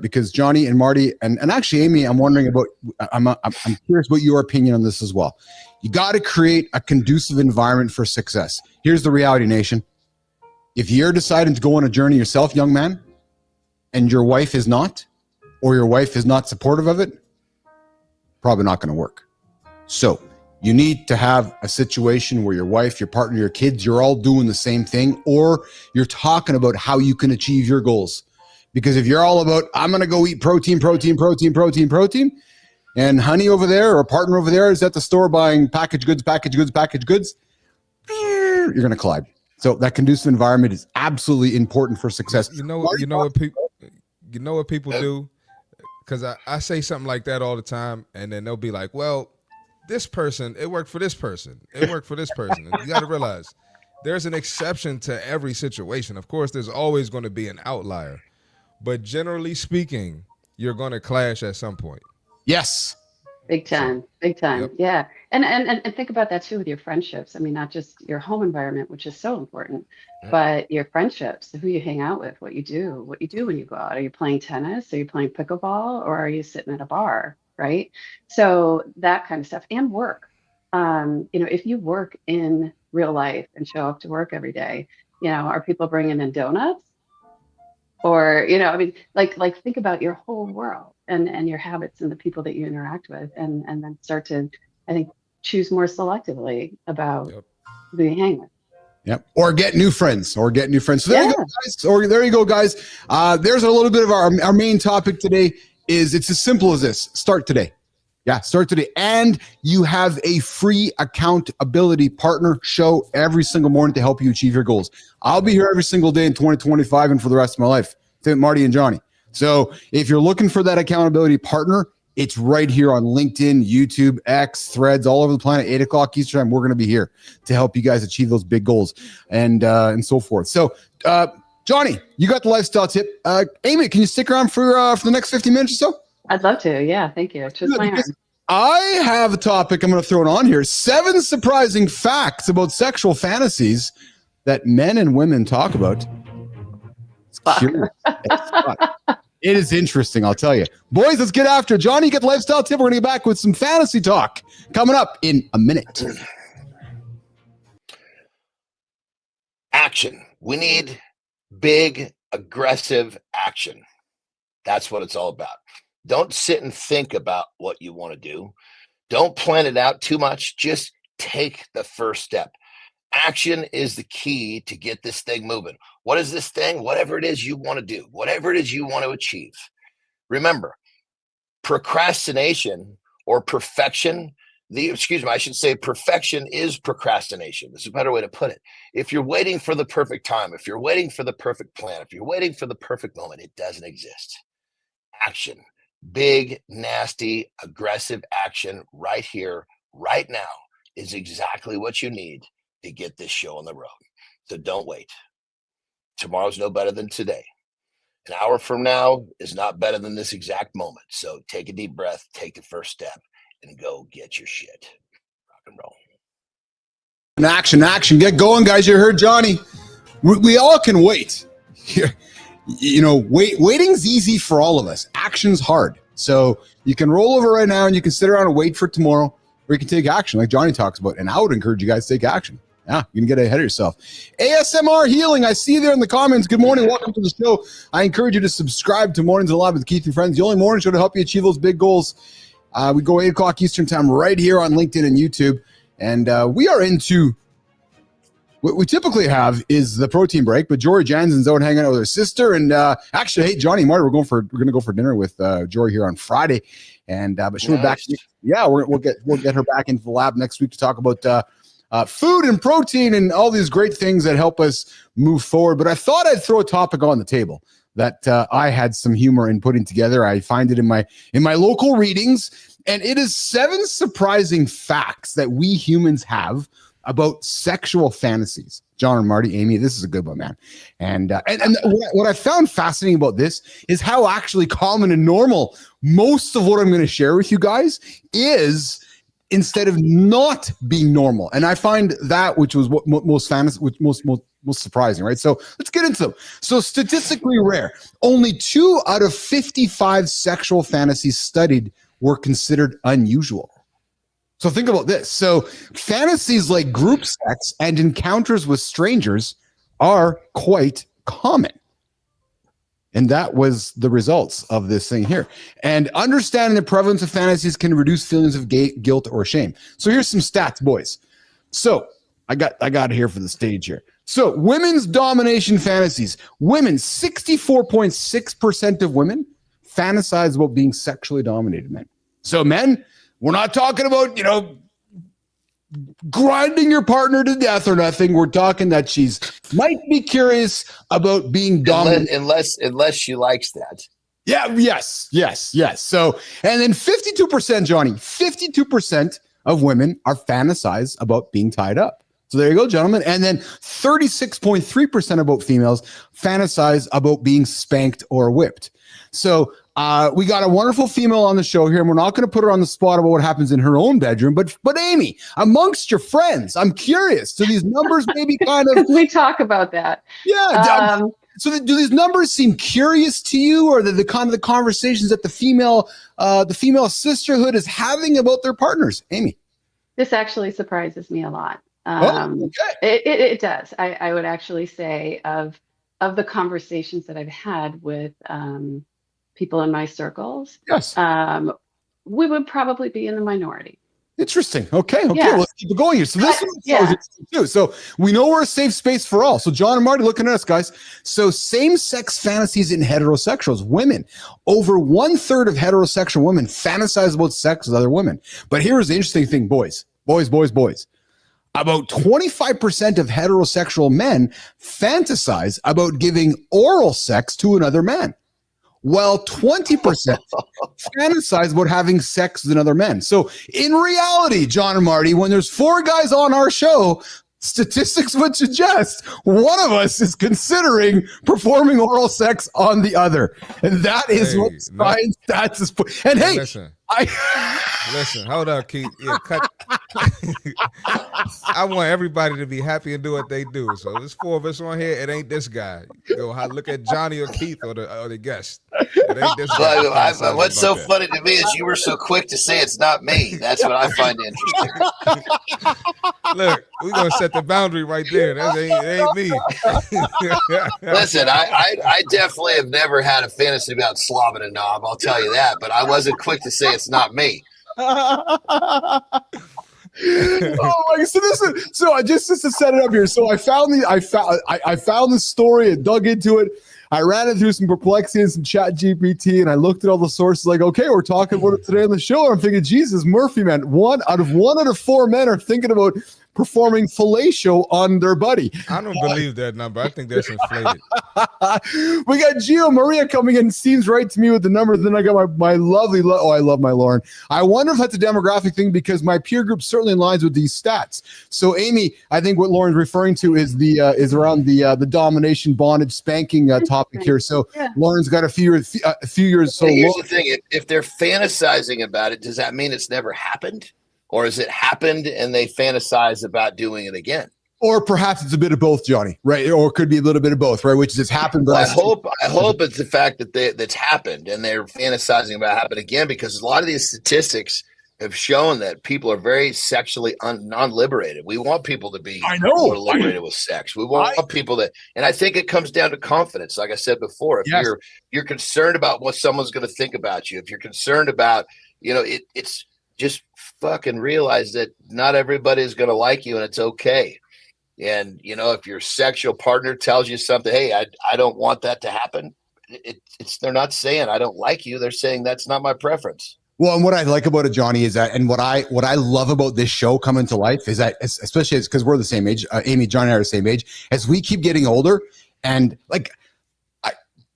because Johnny and Marty and actually Amy, I'm wondering about. I'm curious about your opinion on this as well. You got to create a conducive environment for success. Here's the reality, nation. If you're deciding to go on a journey yourself, young man, and your wife is not, or your wife is not supportive of it, probably not going to work. So you need to have a situation where your wife, your partner, your kids, you're all doing the same thing, or you're talking about how you can achieve your goals. Because if you're all about, I'm going to go eat protein, and honey over there or partner over there is at the store buying packaged goods, you're going to collide. So that conducive environment is absolutely important for success. You know what people. You know what people do? Because I say something like that all the time, and then they'll be like, well, this person, it worked for this person. It worked for this person. And you got to realize there's an exception to every situation. Of course, there's always going to be an outlier. But generally speaking, you're going to clash at some point. Yes. Big time. Yep. Yeah. And think about that too with your friendships. I mean, not just your home environment, which is so important, but your friendships, who you hang out with, what you do when you go out. Are you playing tennis? Are you playing pickleball? Or are you sitting at a bar? Right. So that kind of stuff, and work. If you work in real life and show up to work every day, are people bringing in donuts? Or, I mean, like think about your whole world and your habits and the people that you interact with, and then start to, I think, choose more selectively about who you hang with. Yep. Or get new friends. So there you go, guys. Or there you go, guys. There's a little bit of our main topic today. It's as simple as this. Start today. Yeah, start today. And you have a free accountability partner show every single morning to help you achieve your goals. I'll be here every single day in 2025 and for the rest of my life. Marty and Johnny. So if you're looking for that accountability partner, it's right here on LinkedIn, YouTube, X, Threads, all over the planet, 8 o'clock Eastern time. We're going to be here to help you guys achieve those big goals and so forth. So, Johnny, you got the lifestyle tip. Amy, can you stick around for the next 50 minutes or so? I'd love to. Yeah, thank you. I have a topic I'm going to throw it on here. 7 surprising facts about sexual fantasies that men and women talk about. It's curious. It is interesting, I'll tell you. Boys, let's get after it. Johnny, you get the lifestyle tip. We're going to get back with some fantasy talk coming up in a minute. Action. We need big, aggressive action. That's what it's all about. Don't sit and think about what you want to do. Don't plan it out too much. Just take the first step. Action is the key to get this thing moving. What is this thing? Whatever it is you want to do, whatever it is you want to achieve. Remember, procrastination or perfection, I should say perfection is procrastination. This is a better way to put it. If you're waiting for the perfect time, if you're waiting for the perfect plan, if you're waiting for the perfect moment, it doesn't exist. Action. Big, nasty, aggressive action right here, right now is exactly what you need to get this show on the road. So don't wait. Tomorrow's no better than today. An hour from now is not better than this exact moment. So take a deep breath, take the first step, and go get your shit. Rock and roll. Action. Get going, guys. You heard Johnny. We all can wait. Waiting's easy for all of us. Action's hard. So you can roll over right now and you can sit around and wait for tomorrow, or you can take action like Johnny talks about. And I would encourage you guys to take action. Yeah, you can get ahead of yourself. ASMR Healing, I see you there in the comments. Good morning. Welcome to the show. I encourage you to subscribe to Mornings Alive with Keith and Friends, the only morning show to help you achieve those big goals. We go 8 o'clock Eastern time right here on LinkedIn and YouTube. And we are into what we typically have is the protein break, but Jory Jansen's out hanging out with her sister. And actually, hey, Johnny and Marty, we're going to go for dinner with Jory here on Friday. And but she'll be back. Yeah, we'll get her back into the lab next week to talk about food and protein and all these great things that help us move forward. But I thought I'd throw a topic on the table that I had some humor in putting together. I find it in my local readings, and it is 7 surprising facts that we humans have about sexual fantasies. John and Marty, Amy, this is a good one, man. And what I found fascinating about this is how actually common and normal most of what I'm going to share with you guys is, instead of not being normal. And I find that which was what most surprising, right? So let's get into them. So statistically rare, only 2 out of 55 sexual fantasies studied were considered unusual. So think about this. So fantasies like group sex and encounters with strangers are quite common. And that was the results of this thing here. And understanding the prevalence of fantasies can reduce feelings of guilt or shame. So here's some stats, boys. So I got it here for the stage here. So women's domination fantasies. Women, 64.6% of women fantasize about being sexually dominated men. So men, we're not talking about, grinding your partner to death or nothing. We're talking that she's might be curious about being dominant. Unless she likes that. Yeah, yes. So, and then 52%, Johnny, 52% of women are fantasize about being tied up. So there you go, gentlemen. And then 36.3% of both females fantasize about being spanked or whipped. So we got a wonderful female on the show here, and we're not going to put her on the spot about what happens in her own bedroom. But Amy, amongst your friends, I'm curious. Do these numbers maybe kind of we talk about that? Yeah. So do these numbers seem curious to you, or the kind of the conversations that the female sisterhood is having about their partners? Amy, this actually surprises me a lot. Okay. It does. I would actually say of the conversations that I've had with people in my circles, Yes. We would probably be in the minority. Interesting. Okay. Yeah. Let's keep it going here. So this one sounds interesting too. So we know we're a safe space for all. So John and Marty, looking at us, guys. So same-sex fantasies in heterosexuals, women. Over 1/3 of heterosexual women fantasize about sex with other women. But here's the interesting thing, boys. About 25% of heterosexual men fantasize about giving oral sex to another man, while 20% fantasize about having sex with another man. So in reality, John and Marty, when there's 4 guys on our show, statistics would suggest one of us is considering performing oral sex on the other. And that is what science stats is. And hey, listen, hold up, Keith. Yeah, cut. I want everybody to be happy and do what they do. So there's 4 of us on here. It ain't this guy. Go look at Johnny or Keith or the guest. It ain't this guy. What's so funny to me is you were so quick to say it's not me. That's what I find interesting. Look, we're gonna set the boundary right there. It ain't me. Listen, I definitely have never had a fantasy about slobbing a knob. I'll tell you that, but I wasn't quick to say it's not me. So just to set it up here. So I found the story and dug into it. I ran it through some Perplexity and some Chat GPT, and I looked at all the sources. Like, okay, we're talking about it today on the show. And I'm thinking, Jesus, Murphy, man, one out of 4 men are thinking about performing fellatio on their buddy. I don't believe that number. I think that's inflated. We got Gio Maria coming in. Seems right to me with the numbers. Then I got my lovely, I love my Lauren. I wonder if that's a demographic thing because my peer group certainly aligns with these stats. So Amy, I think what Lauren's referring to is around the domination, bondage, spanking topic here. So Lauren's got a few years. So here's the thing: if they're fantasizing about it, does that mean it's never happened? Or has it happened and they fantasize about doing it again? Or perhaps it's a bit of both, Johnny, right? Or it could be a little bit of both, right? Which is it's happened. But I hope it's the fact that that's happened and they're fantasizing about it happening again, because a lot of these statistics have shown that people are very sexually non-liberated. We want people to be more liberated with sex. We want people that, and I think it comes down to confidence. Like I said before, if you're concerned about what someone's going to think about you, if you're concerned about, it's just fucking realize that not everybody is going to like you and it's okay. And, if your sexual partner tells you something, hey, I don't want that to happen. They're not saying I don't like you. They're saying that's not my preference. Well, and what I like about it, Johnny, is that, and what I love about this show coming to life is that, especially because we're the same age, Amy, John and I are the same age, as we keep getting older, and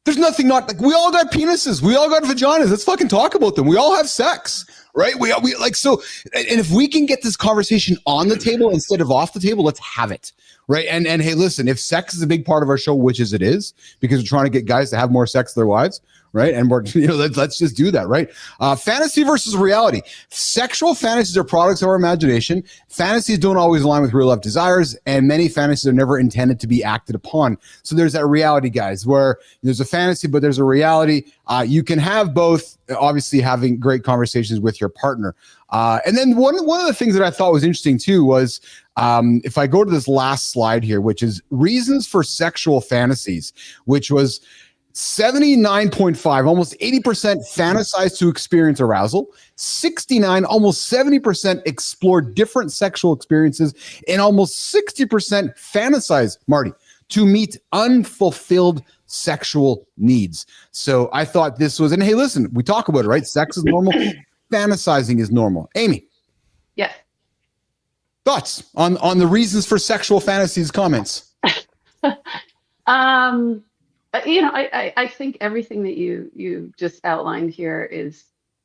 there's nothing not like we all got penises, we all got vaginas. Let's fucking talk about them. We all have sex, right? We like so, and if we can get this conversation on the table instead of off the table, let's have it, right? And hey, listen, if sex is a big part of our show, which is it is, because we're trying to get guys to have more sex with their wives, right? And we're let's just do that, right? Fantasy versus reality. Sexual fantasies are products of our imagination. Fantasies don't always align with real life desires, and many fantasies are never intended to be acted upon. So there's that reality, guys, where there's a fantasy, but there's a reality. You can have both, obviously having great conversations with your partner. And then one of the things that I thought was interesting too was, if I go to this last slide here, which is reasons for sexual fantasies, which was 79.5, almost 80% fantasize to experience arousal. 69, almost 70% explore different sexual experiences, and almost 60% fantasize, Marty, to meet unfulfilled sexual needs. So I thought this was, and hey, listen, we talk about it, right? Sex is normal. Fantasizing is normal. Amy. Yes. Thoughts on the reasons for sexual fantasies, comments? I think everything that you just outlined here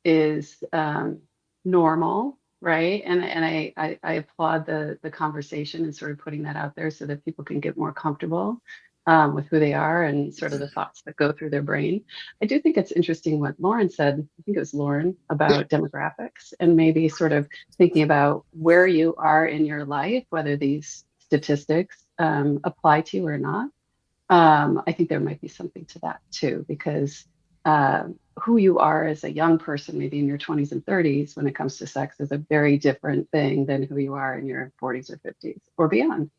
is normal, right? And I applaud the conversation and sort of putting that out there so that people can get more comfortable with who they are and sort of the thoughts that go through their brain. I do think it's interesting what Lauren said. I think it was Lauren about demographics and maybe sort of thinking about where you are in your life, whether these statistics apply to you or not. I think there might be something to that too, because who you are as a young person, maybe in your 20s and 30s, when it comes to sex, is a very different thing than who you are in your 40s or 50s or beyond.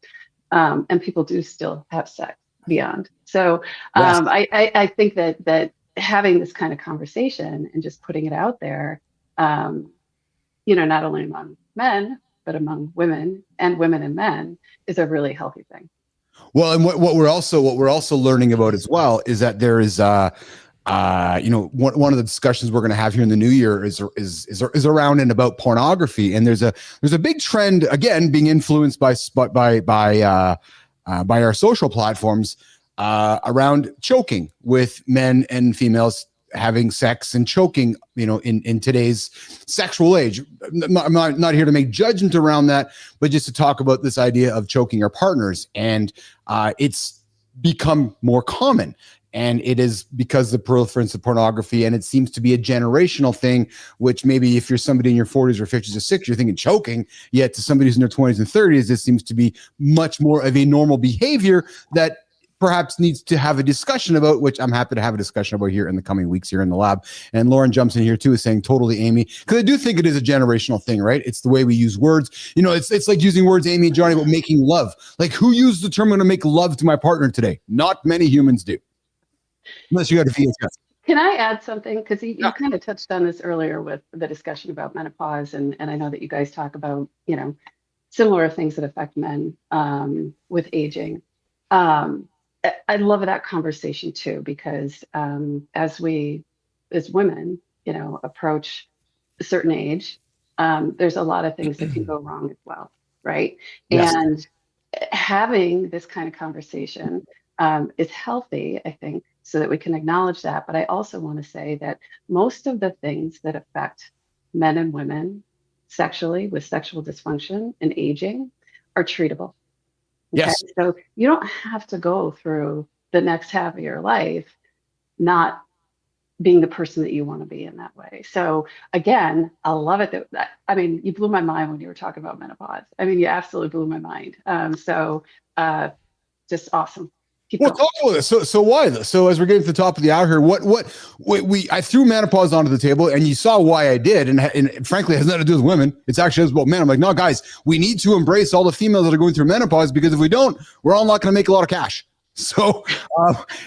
And people do still have sex beyond. So I think that having this kind of conversation and just putting it out there, not only among men, but among women and men is a really healthy thing. Well, and what we're also learning about as well is that there is one of the discussions we're going to have here in the new year is around and about pornography, and there's a big trend again being influenced by our social platforms around choking with men and females having sex and choking, in today's sexual age. I'm not here to make judgment around that, but just to talk about this idea of choking our partners. And it's become more common. And it is because of the proliferance of pornography, and it seems to be a generational thing, which maybe if you're somebody in your 40s or 50s or 60s, you're thinking choking, yet to somebody who's in their 20s and 30s, this seems to be much more of a normal behavior that perhaps needs to have a discussion about, which I'm happy to have a discussion about here in the coming weeks here in the lab. And Lauren jumps in here too, is saying totally, Amy, because I do think it is a generational thing, right? It's the way we use words. It's like using words, Amy and Johnny, about making love. Like, who used the term "I'm going to make love to my partner today"? Not many humans do, unless you got a VHS. Can I add something? Because you kind of touched on this earlier with the discussion about menopause, and I know that you guys talk about similar things that affect men with aging. I love that conversation too, because as women, approach a certain age, there's a lot of things that can go wrong as well, right? Yes. And having this kind of conversation is healthy, I think, so that we can acknowledge that. But I also want to say that most of the things that affect men and women sexually with sexual dysfunction and aging are treatable. Okay? Yes. So you don't have to go through the next half of your life not being the person that you want to be in that way. So again, I love it you blew my mind when you were talking about menopause. You absolutely blew my mind. Just awesome. Talk about this. So why this? So as we're getting to the top of the hour here, I threw menopause onto the table, and you saw why I did, and frankly, it has nothing to do with women. It's actually about men. I'm like, no, guys, we need to embrace all the females that are going through menopause, because if we don't, we're all not going to make a lot of cash. So,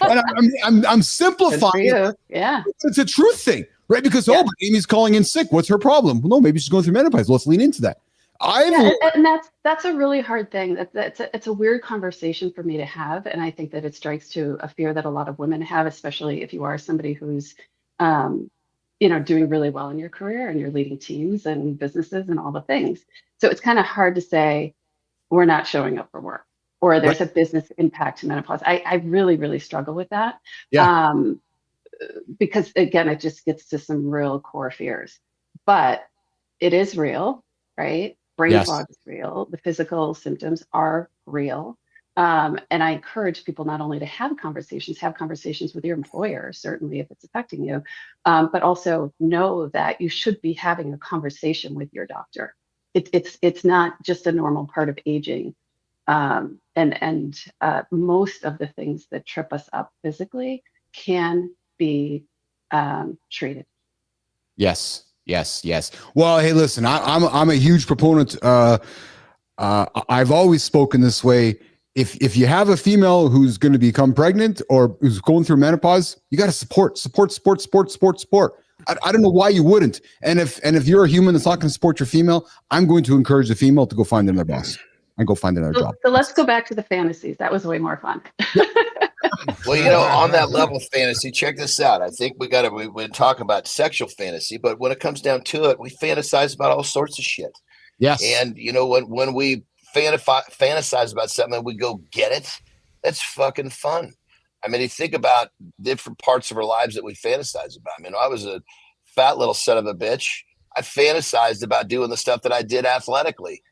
and I'm simplifying. Yeah, it's a truth thing, right? Because but Amy's calling in sick. What's her problem? Well, no, maybe she's going through menopause. Let's lean into that. And that's a really hard thing. It's a weird conversation for me to have, and I think that it strikes to a fear that a lot of women have, especially if you are somebody who's, doing really well in your career and you're leading teams and businesses and all the things. So it's kind of hard to say we're not showing up for work, or there's a business impact to menopause. I really, really struggle with that. Yeah. Because again, it just gets to some real core fears, but it is real, right? Brain fog is real. The physical symptoms are real. And I encourage people not only to have conversations with your employer, certainly if it's affecting you, but also know that you should be having a conversation with your doctor. It's not just a normal part of aging. And most of the things that trip us up physically can be treated. Yes. Well, hey, listen, I'm a huge proponent. I've always spoken this way. If you have a female who's going to become pregnant or who's going through menopause, you got to support. I don't know why you wouldn't. And if you're a human that's not going to support your female, I'm going to encourage the female to go find another boss and go find another job. So let's go back to the fantasies. That was way more fun. Well, on that level of fantasy, check this out. I think we've been talking about sexual fantasy, but when it comes down to it, we fantasize about all sorts of shit. Yes. And when we fantasize about something and we go get it, that's fucking fun. I mean, you think about different parts of our lives that we fantasize about. I mean, I was a fat little son of a bitch. I fantasized about doing the stuff that I did athletically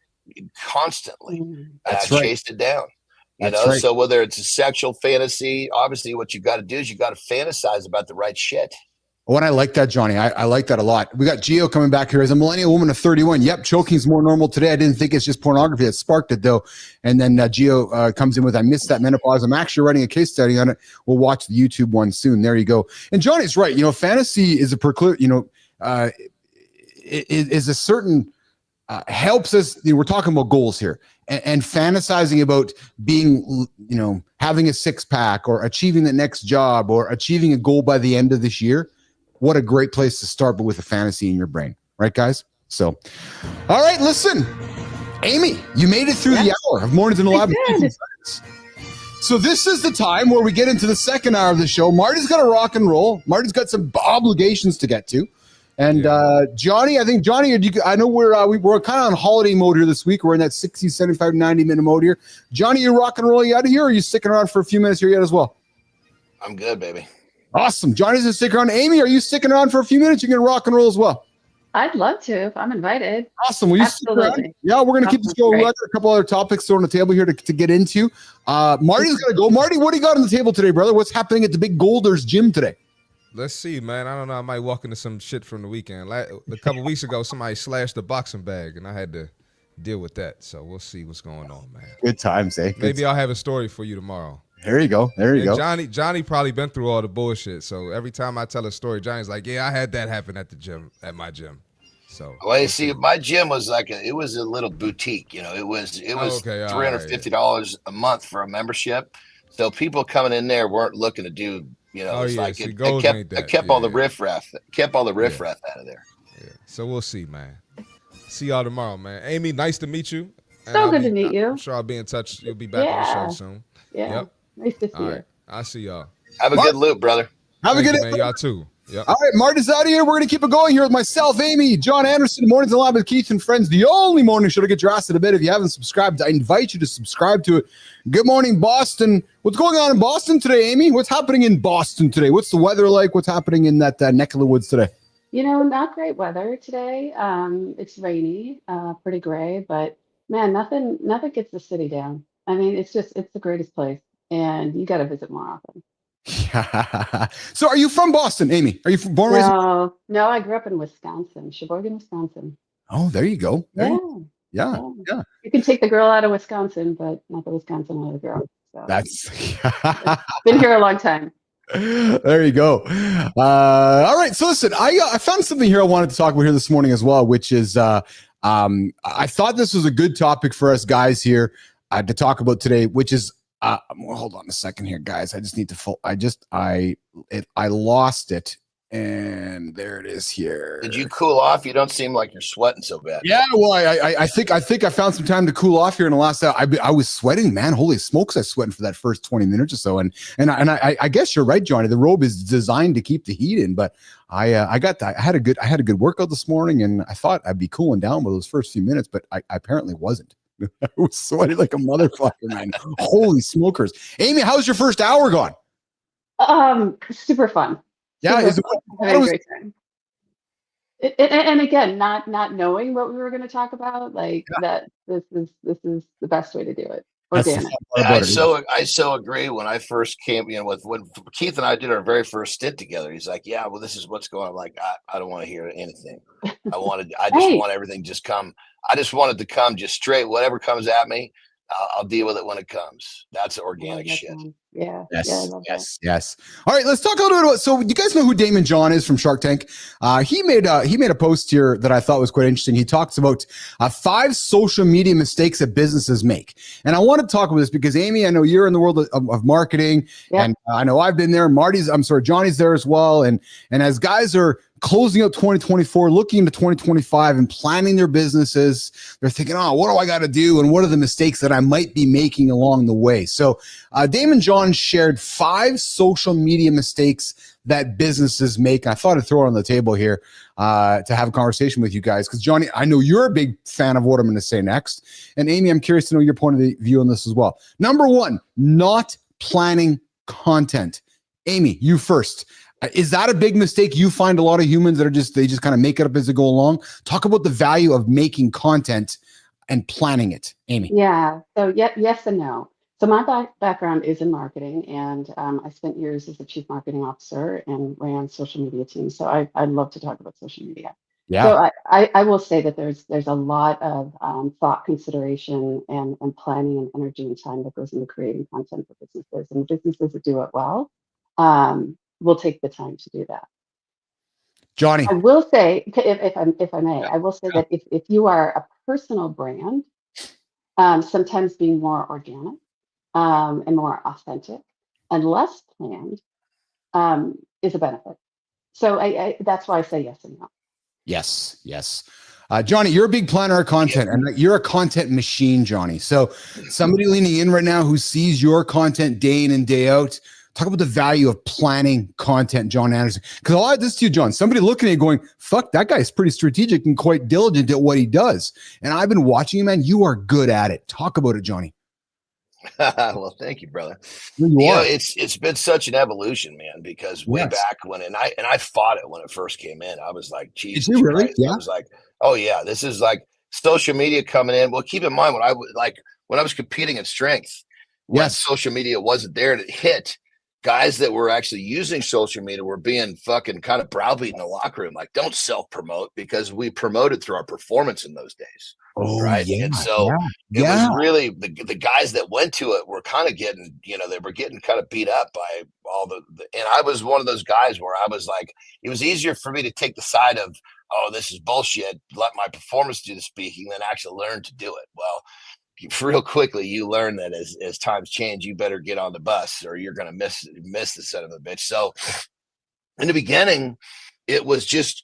constantly. And I chased it down. So whether it's a sexual fantasy, obviously what you got to do is you got to fantasize about the right shit. Oh, and I like that, Johnny. I like that a lot. We got Gio coming back here as a millennial woman of 31. Yep, choking's more normal today. I didn't think it's just pornography that sparked it, though. And then Gio comes in with, I missed that menopause. I'm actually writing a case study on it. We'll watch the YouTube one soon. There you go. And Johnny's right. Fantasy is is a certain helps us. We're talking about goals here. And fantasizing about being, having a six pack or achieving the next job or achieving a goal by the end of this year. What a great place to start, but with a fantasy in your brain. Right, guys? So, all right, listen. Amy, you made it through the hour of Mornings in the Lab. So this is the time where we get into the second hour of the show. Marty's got to rock and roll. Marty's got some obligations to get to. And Johnny, I know we're kind of on holiday mode here this week. We're in that 60, 75, 90-minute mode here. Johnny, you rock and roll you out of here, or are you sticking around for a few minutes here yet as well? I'm good, baby. Awesome. Johnny's going to stick around. Amy, are you sticking around for a few minutes? You're going to rock and roll as well. I'd love to if I'm invited. Awesome. Will you stick around? Yeah, we're going to keep this going. We've got a couple other topics thrown on the table here to get into. Marty's going to go. Marty, what do you got on the table today, brother? What's happening at the Big Golders gym today? Let's see, man. I don't know. I might walk into some shit from the weekend. A couple weeks ago, somebody slashed a boxing bag, and I had to deal with that. So we'll see what's going on, man. Good times, eh? Maybe I'll have a story for you tomorrow. There you go. Johnny probably been through all the bullshit. So every time I tell a story, Johnny's like, "Yeah, I had that happen at the gym, at my gym." So well, you see, my gym was it was a little boutique. It was $350 a month for a membership. So people coming in there weren't looking to do. It kept all the riffraff out of there. Yeah. So we'll see, man. See y'all tomorrow, man. Amy, nice to meet you. So good to meet you. I'm sure I'll be in touch. You'll be back on the show soon. Yeah. Yep. Nice to see you. I'll see y'all. Have a good loop, brother. Have a good day, y'all too. Yep. All right, Marty's out of here. We're going to keep it going here with myself, Amy, John Anderson, Mornings in the Lab with Keith and Friends, the only morning show to get your ass in a bit. If you haven't subscribed, I invite you to subscribe to it. Good morning, Boston. What's going on in Boston today, Amy? What's happening in Boston today? What's the weather like? What's happening in that neck of the woods today? Not great weather today. It's rainy, pretty gray, but man, nothing gets the city down. I mean, it's the greatest place, and you got to visit more often. So are you from Boston, Amy? Are you born and raised? No, I grew up in Wisconsin, Sheboygan, Wisconsin. Oh, there you go. Yeah. You can take the girl out of Wisconsin, but not the Wisconsin out of the girl. So. That's been here a long time. There you go. All right. So listen, I found something here I wanted to talk about here this morning as well, which is I thought this was a good topic for us guys here to talk about today, which is hold on a second here, guys. I just need to I lost it, and there it is here. Did you cool off? You don't seem like you're sweating so bad. Yeah, well, I think I found some time to cool off here in the last hour. I was sweating, man. Holy smokes, I was sweating for that first 20 minutes or so. And I guess you're right, Johnny. The robe is designed to keep the heat in, but I had a good workout this morning, and I thought I'd be cooling down with those first few minutes, but I apparently wasn't. I was sweating like a motherfucker, man. Holy smokers. Amy, how's your first hour gone? Super fun. Yeah, having a great time. And again, not knowing what we were going to talk about, that this is the best way to do it. Organic. I so agree. When I first came, when Keith and I did our very first stint together, he's like, "Yeah, well, this is what's going on." I'm like, I don't want to hear anything. I just want everything just come. I just want it to come just straight. Whatever comes at me, I'll deal with it when it comes. That's organic shit. Yeah. Yes. All right, let's talk a little bit about. So you guys know who Damon John is from Shark Tank? He made a post here that I thought was quite interesting. He talks about 5 social media mistakes that businesses make, and I want to talk about this because Amy, I know you're in the world of marketing, and I know I've been there. Johnny's there as well, and as guys are closing out 2024, looking into 2025 and planning their businesses, they're thinking, what do I got to do? And what are the mistakes that I might be making along the way? So Damon John shared 5 social media mistakes that businesses make. And I thought I'd throw it on the table here to have a conversation with you guys. Because Johnny, I know you're a big fan of what I'm going to say next. And Amy, I'm curious to know your point of view on this as well. Number 1, not planning content. Amy, you first. Is that a big mistake? You find a lot of humans that are they just kind of make it up as they go along. Talk about the value of making content and planning it, Amy. Yeah. So yes and no. So my background is in marketing, and I spent years as a chief marketing officer and ran social media teams. So I'd love to talk about social media. Yeah. So I will say that there's a lot of thought, consideration, and planning and energy and time that goes into creating content for businesses, and businesses that do it well will take the time to do that. Johnny. I will say, if I may, I will say that if you are a personal brand, sometimes being more organic and more authentic and less planned is a benefit. So that's why I say yes and no. Yes. Johnny, you're a big planner of content, and you're a content machine, Johnny. So somebody leaning in right now who sees your content day in and day out, talk about the value of planning content, John Anderson. Because I'll add this to you, John. Somebody looking at you going, fuck, that guy's pretty strategic and quite diligent at what he does. And I've been watching you, man. You are good at it. Talk about it, Johnny. Well, thank you, brother. You are. Know, it's been such an evolution, man, because way back when, and I fought it when it first came in. I was like, Jesus Did you really? Christ. Yeah. I was like, oh yeah, this is like social media coming in. Well, keep in mind when I was competing in strength, when social media wasn't there and it hit, guys that were actually using social media were being fucking kind of browbeat in the locker room. Like, don't self-promote, because we promoted through our performance in those days. Oh, right. Yeah, and so it was really the guys that went to it were kind of getting, they were getting kind of beat up by all and I was one of those guys where I was like, it was easier for me to take the side of, oh, this is bullshit, let my performance do the speaking, than actually learn to do it. Well, real quickly, you learn that as times change, you better get on the bus or you're going to miss the son of a bitch. So in the beginning, it was just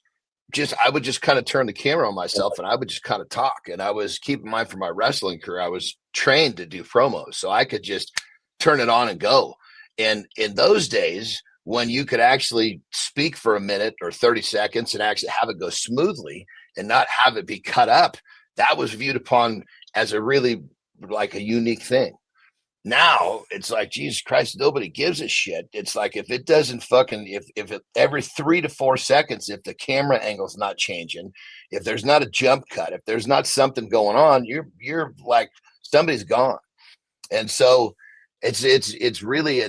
I would just kind of turn the camera on myself and I would just kind of talk. And I was, keep in mind, for my wrestling career, I was trained to do promos, so I could just turn it on and go. And in those days, when you could actually speak for a minute or 30 seconds and actually have it go smoothly and not have it be cut up, that was viewed upon as a really like a unique thing. Now it's like, Jesus Christ, nobody gives a shit. It's like, if it doesn't fucking, if it, every 3 to 4 seconds, if the camera angle's not changing, if there's not a jump cut, if there's not something going on, you're like, somebody's gone. And so it's really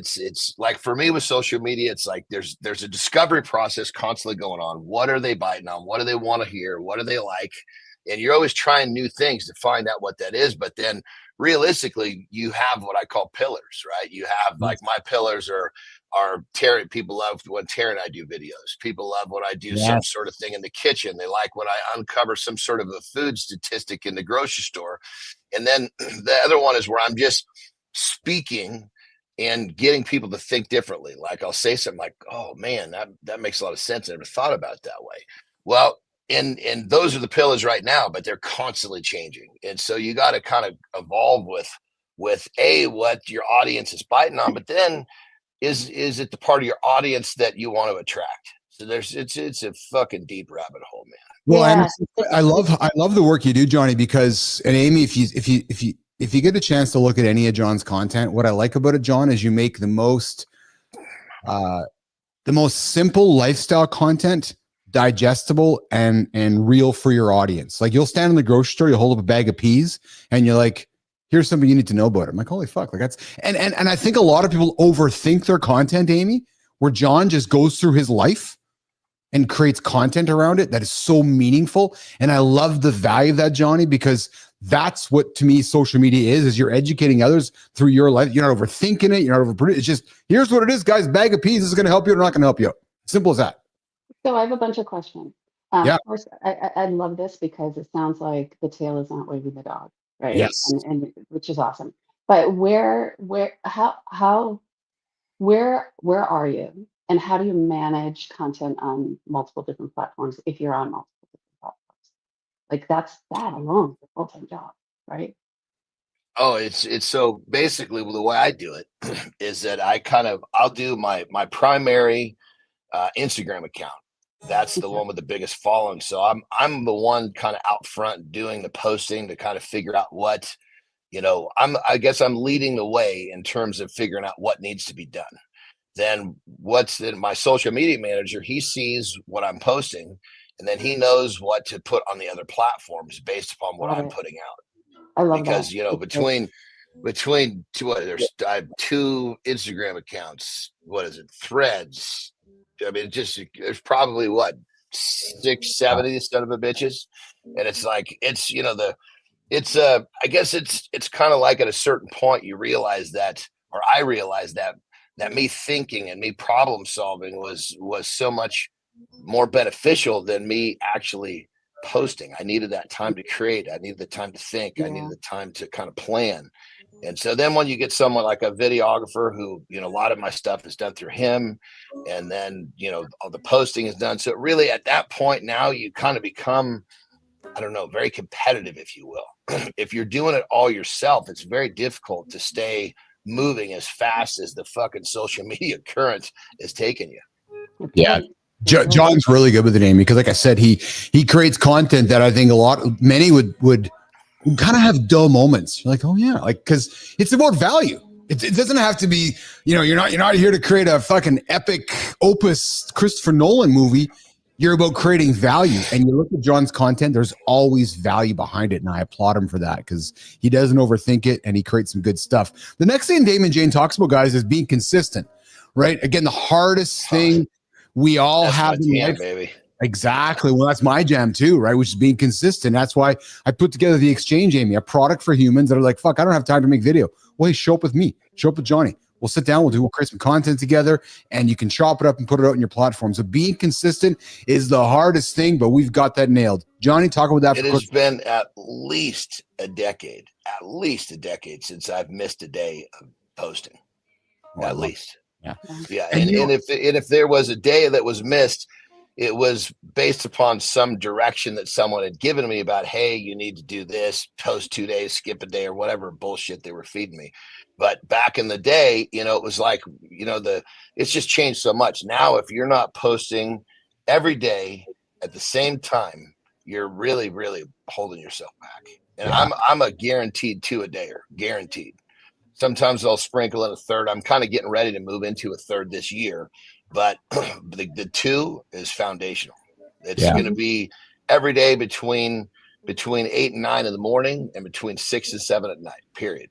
like, for me with social media, it's like there's a discovery process constantly going on. What are they biting on? What do they want to hear? What do they like? And you're always trying new things to find out what that is. But then realistically, you have what I call pillars, right? You have, like, my pillars are Terry. People love when Terry and I do videos. People love when I do some sort of thing in the kitchen. They like when I uncover some sort of a food statistic in the grocery store. And then the other one is where I'm just speaking and getting people to think differently. Like, I'll say something like, oh man, that makes a lot of sense. I never thought about it that way. Well, and those are the pillars right now, but they're constantly changing. And so you got to kind of evolve with what your audience is biting on, but then is it the part of your audience that you want to attract? So it's a fucking deep rabbit hole, man. Well, and I love the work you do, Johnny, because, and Amy, if you get a chance to look at any of John's content, what I like about it, John, is you make the most simple lifestyle content digestible and real for your audience. Like, you'll stand in the grocery store, you'll hold up a bag of peas, and you're like, here's something you need to know about it. I'm like, holy fuck. Like, that's, and I think a lot of people overthink their content, Amy, where John just goes through his life and creates content around it that is so meaningful. And I love the value of that, Johnny, because that's what, to me, social media is you're educating others through your life. You're not overthinking it. You're not overproducing. It's just, here's what it is, guys. Bag of peas. This is going to help you or not going to help you. Simple as that. So I have a bunch of questions. First, I love this because it sounds like the tail is not wagging the dog, right? Yes. And which is awesome. But where are you, and how do you manage content on multiple different platforms if you're on multiple different platforms? Like, that alone is a full-time job, right? Oh, it's so basically, the way I do it is that I'll do my primary Instagram account. That's the one with the biggest following. So I'm the one kind of out front doing the posting to kind of figure out what I guess I'm leading the way in terms of figuring out what needs to be done. Then my social media manager, he sees what I'm posting, and then he knows what to put on the other platforms based upon what I'm putting out. I love because that. between I have 2 Instagram accounts. What is it? Threads. I mean, there's probably 670 of these son of a bitches, and it's like I guess it's kind of like at a certain point you realize that, or I realized that me thinking and me problem solving was so much more beneficial than me actually posting. I needed that time to create. I needed the time to think. I needed the time to kind of plan. And so then when you get someone like a videographer who, a lot of my stuff is done through him, and then, all the posting is done. So really at that point now you kind of become, I don't know, very competitive, if you will. If you're doing it all yourself, it's very difficult to stay moving as fast as the fucking social media current is taking you. Yeah. John's really good with it, Amy, because like I said, he creates content that I think many would kind of have dull moments. You're like, oh yeah, like, because it's about value. It doesn't have to be, you're not here to create a fucking epic opus Christopher Nolan movie. You're about creating value. And you look at John's content, there's always value behind it. And I applaud him for that, because he doesn't overthink it and he creates some good stuff. The next thing Damon Jane talks about, guys, is being consistent, right? Again, the hardest thing we all have in life. Baby. Exactly. Well, that's my jam too, right? Which is being consistent. That's why I put together the Exchange, Amy, a product for humans that are like, fuck, I don't have time to make video. Well, hey, show up with me. Show up with Johnny. We'll sit down. We'll create some content together, and you can chop it up and put it out in your platform. So being consistent is the hardest thing, but we've got that nailed. Johnny, talk about that. It has been at least a decade since I've missed a day of posting. At least. Yeah. And if there was a day that was missed, it was based upon some direction that someone had given me about, hey, you need to do this, post 2 days, skip a day, or whatever bullshit they were feeding me. But back in the day, it was like, it's just changed so much. Now, if you're not posting every day at the same time, you're really, really holding yourself back. And I'm a guaranteed 2-a-dayer, guaranteed. Sometimes I'll sprinkle in a third. I'm kind of getting ready to move into a third this year, but the 2 is foundational. It's going to be every day between 8 and 9 in the morning and between 6 and 7 at night, period.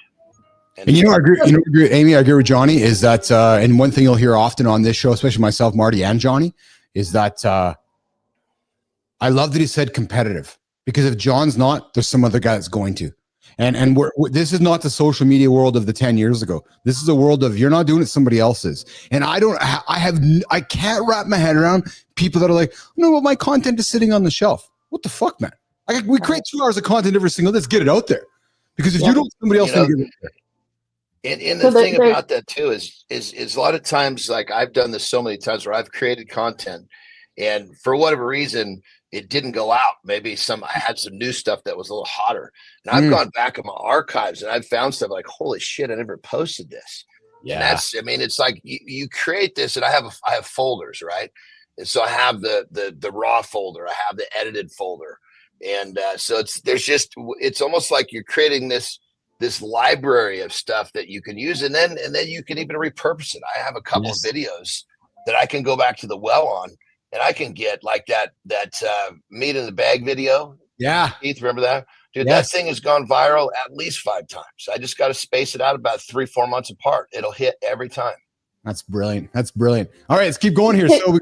And I agree, Amy, I agree with Johnny, is that, and one thing you'll hear often on this show, especially myself, Marty, and Johnny, is that I love that he said competitive, because if John's not, there's some other guy that's going to. And this is not the social media world of the 10 years ago. This is a world of, you're not doing it, somebody else is. And I can't wrap my head around people that are like, no, well, my content is sitting on the shelf. What the fuck, man? We create 2 hours of content every single day. Let's get it out there. Because if you don't, somebody else can get it there. And the thing about that too is a lot of times, like I've done this so many times where I've created content, and for whatever reason, it didn't go out. Maybe I had some new stuff that was a little hotter, and I've gone back in my archives and I've found stuff like, holy shit, I never posted this. Yeah. And it's like you create this, and I have folders, right? And so I have the raw folder, I have the edited folder. And so it's almost like you're creating this library of stuff that you can use, and then you can even repurpose it. I have a couple of videos that I can go back to the well on, and I can get like that meat in the bag video. Yeah. Keith, remember that? Dude, that thing has gone viral at least 5 times. I just got to space it out about 3-4 months apart. It'll hit every time. That's brilliant. All right, let's keep going here. Hold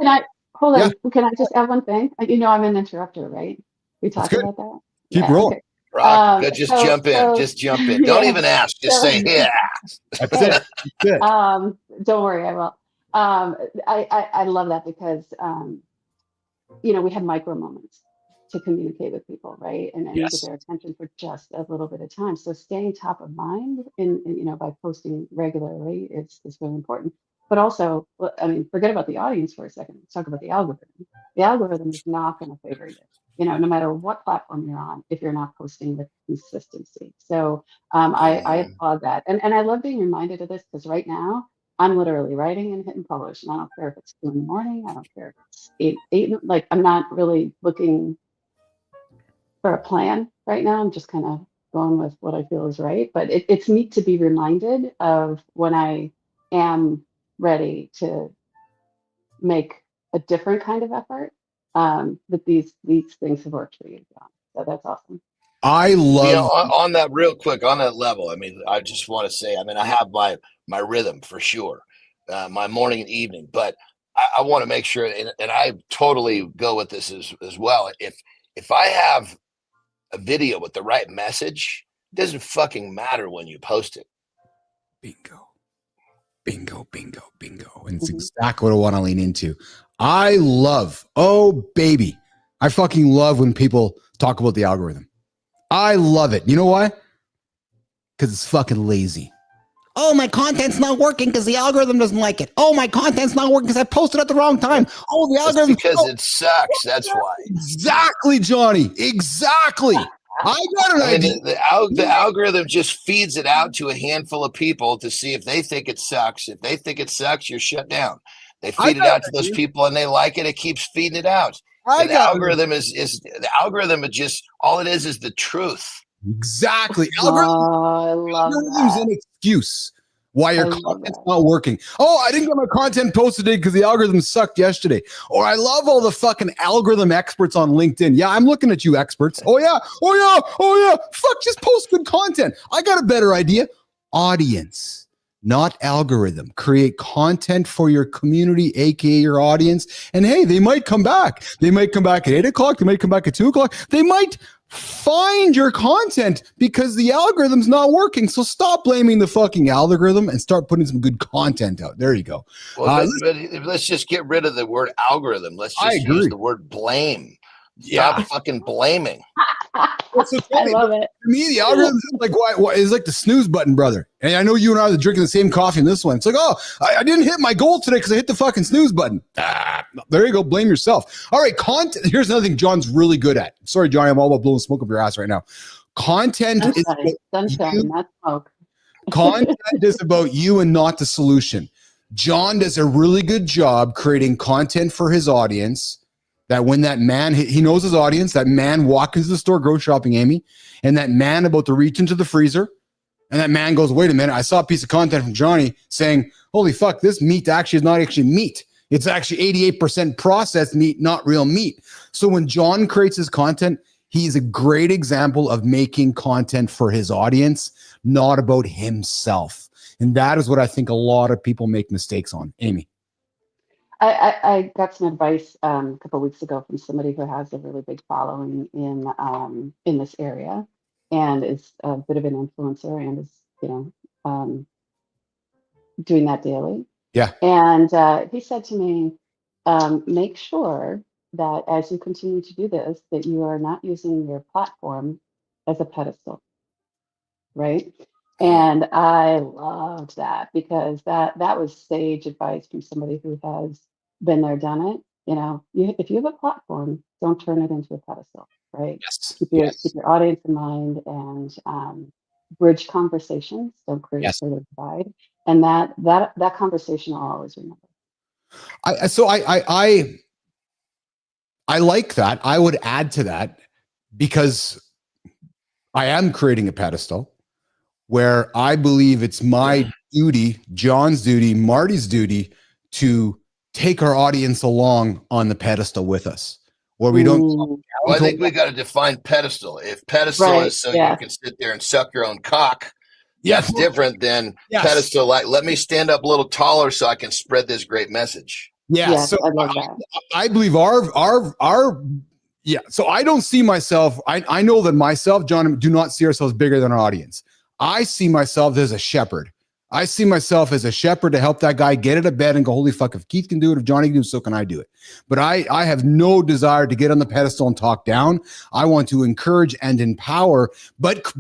on. Can I just add one thing? I'm an interrupter, right? We talked about that. Keep rolling. Okay. Rock, just jump in. Just jump in. Don't even ask. Just say, yeah. That's it. Don't worry, I will. I love that, because we have micro moments to communicate with people, right? And get their attention for just a little bit of time. So staying top of mind by posting regularly is really important. But also, forget about the audience for a second. Let's talk about the algorithm. The algorithm is not going to favor you. No matter what platform you're on, if you're not posting with consistency. So I applaud that. And I love being reminded of this, because right now I'm literally writing and hitting publish. And I don't care if it's 2 in the morning. I don't care if it's 8, like I'm not really looking for a plan right now. I'm just kind of going with what I feel is right. But it's neat to be reminded of when I am ready to make a different kind of effort. That these things have worked for you, John. So that's awesome. I love on that real quick on that level. I mean, I just want to say, I mean, I have my rhythm for sure, my morning and evening, but I want to make sure, and I totally go with this as well. If I have a video with the right message, it doesn't fucking matter when you post it. Bingo. And it's exactly what I want to lean into. I love, oh baby, I fucking love when people talk about the algorithm. I love it. You know why? Because it's fucking lazy. Oh, my content's not working because the algorithm doesn't like it. Oh, my content's not working because I posted at the wrong time. Oh, the algorithm. Because it sucks. That's why. Exactly, Johnny. Exactly. I got an idea. The algorithm just feeds it out to a handful of people to see if they think it sucks. If they think it sucks, you're shut down. They feed it out to those people and they like it. It keeps feeding it out. The algorithm is just all it is the truth. Exactly. I love Algorithm's an excuse why your content's not working. Oh, I didn't get my content posted today because the algorithm sucked yesterday. Or I love all the fucking algorithm experts on LinkedIn. Yeah, I'm looking at you experts. Oh yeah. Fuck, just post good content. I got a better idea. Audience, not algorithm. Create content for your community, aka your audience. And hey, they might come back. They might come back at 8 o'clock. They might come back at 2 o'clock. They might find your content because the algorithm's not working. So stop blaming the fucking algorithm and start putting some good content out. There you go. Well, let's just get rid of the word algorithm. Let's just use the word blame. Stop fucking blaming. I love it. To me, the algorithm is like why is like the snooze button, brother. And I know you and I are drinking the same coffee in this one. It's like, oh, I didn't hit my goal today because I hit the fucking snooze button. There you go. Blame yourself. All right, content. Here's another thing John's really good at. Sorry, Johnny, I'm all about blowing smoke up your ass right now. Content is sunshine, not smoke. Content is about you and not the solution. John does a really good job creating content for his audience. That when that man, he knows his audience, that man walks into the store, grocery shopping, Amy, and that man about to reach into the freezer, and that man goes, wait a minute, I saw a piece of content from Johnny saying, holy fuck, this meat actually is not actually meat. It's actually 88% processed meat, not real meat. So when John creates his content, he's a great example of making content for his audience, not about himself. And that is what I think a lot of people make mistakes on. Amy. I got some advice a couple of weeks ago from somebody who has a really big following in this area and is a bit of an influencer and is doing that daily. Yeah. And he said to me, make sure that as you continue to do this, that you are not using your platform as a pedestal, right? And I loved that because that was sage advice from somebody who has been there, done it. If you have a platform, don't turn it into a pedestal, right? Yes. Keep your audience in mind and bridge conversations. Don't create further divide. And that conversation I'll always remember. I like that. I would add to that because I am creating a pedestal where I believe it's my duty, John's duty, Marty's duty to take our audience along on the pedestal with us. Where we don't. Well, I think we got to define pedestal. If pedestal is so you can sit there and suck your own cock, that's different than pedestal. Like, let me stand up a little taller so I can spread this great message. Yeah. So I believe so I don't see myself. I know that myself, John, do not see ourselves bigger than our audience. I see myself as a shepherd. I see myself as a shepherd to help that guy get out of bed and go, holy fuck, if Keith can do it, if Johnny can do it, so can I do it. But I have no desire to get on the pedestal and talk down. I want to encourage and empower, but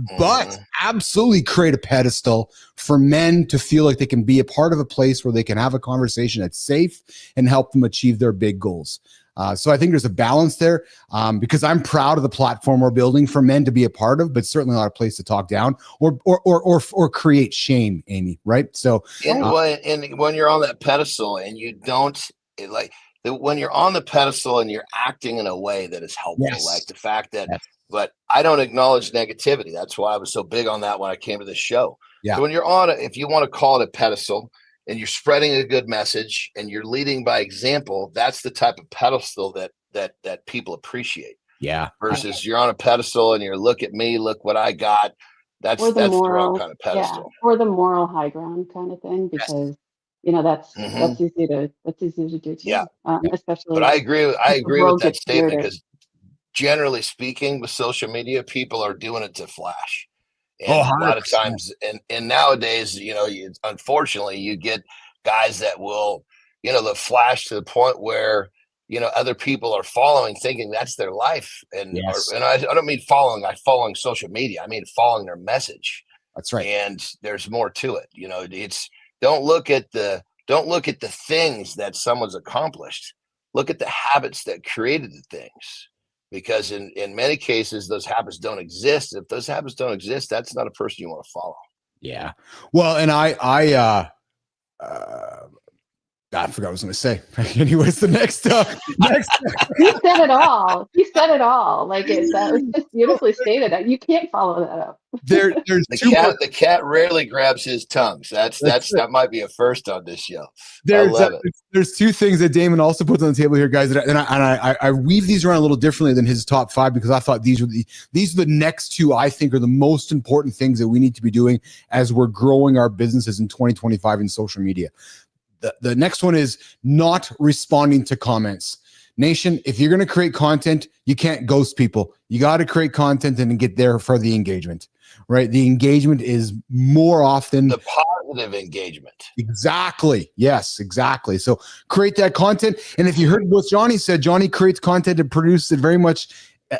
absolutely create a pedestal for men to feel like they can be a part of a place where they can have a conversation that's safe and help them achieve their big goals. So I think there's a balance there because I'm proud of the platform we're building for men to be a part of, but certainly not a place to talk down or create shame, Amy. Right? So, and when you're on that pedestal and you don't when you're on the pedestal and you're acting in a way that is helpful, like the fact that but I don't acknowledge negativity. That's why I was so big on that when I came to this show. Yeah. So when you're on it, if you want to call it a pedestal and you're spreading a good message and you're leading by example, that's the type of pedestal that people appreciate. Yeah. Versus you're on a pedestal and you're look at me, look what I got. That's the wrong kind of pedestal. Or the moral high ground kind of thing, because that's easy to do too. Yeah. Especially. But I agree with that statement, because generally speaking, with social media, people are doing it to flash. And a lot of times, and nowadays, unfortunately, you get guys that will, they'll flash to the point where, other people are following, thinking that's their life. And I don't mean following social media. I mean following their message. That's right. And there's more to it. It's don't look at the things that someone's accomplished. Look at the habits that created the things. Because in many cases, those habits don't exist. If those habits don't exist, that's not a person you want to follow. Yeah. Well, and I forgot what I was going to say. Anyways, the next. He said it all. Like that was just beautifully stated. You can't follow that up. There's the cat rarely grabs his tongue. That might be a first on this show. I love it. There's two things that Damon also puts on the table here, guys. And I weave these around a little differently than his top 5, because I thought these are the next two I think are the most important things that we need to be doing as we're growing our businesses in 2025 in social media. The next one is not responding to comments. Nation, if you're going to create content, you can't ghost people. You got to create content and get there for the engagement, right? The engagement is more often the positive engagement. Exactly. Yes, exactly. So create that content. And if you heard what Johnny said, Johnny creates content and produces it very much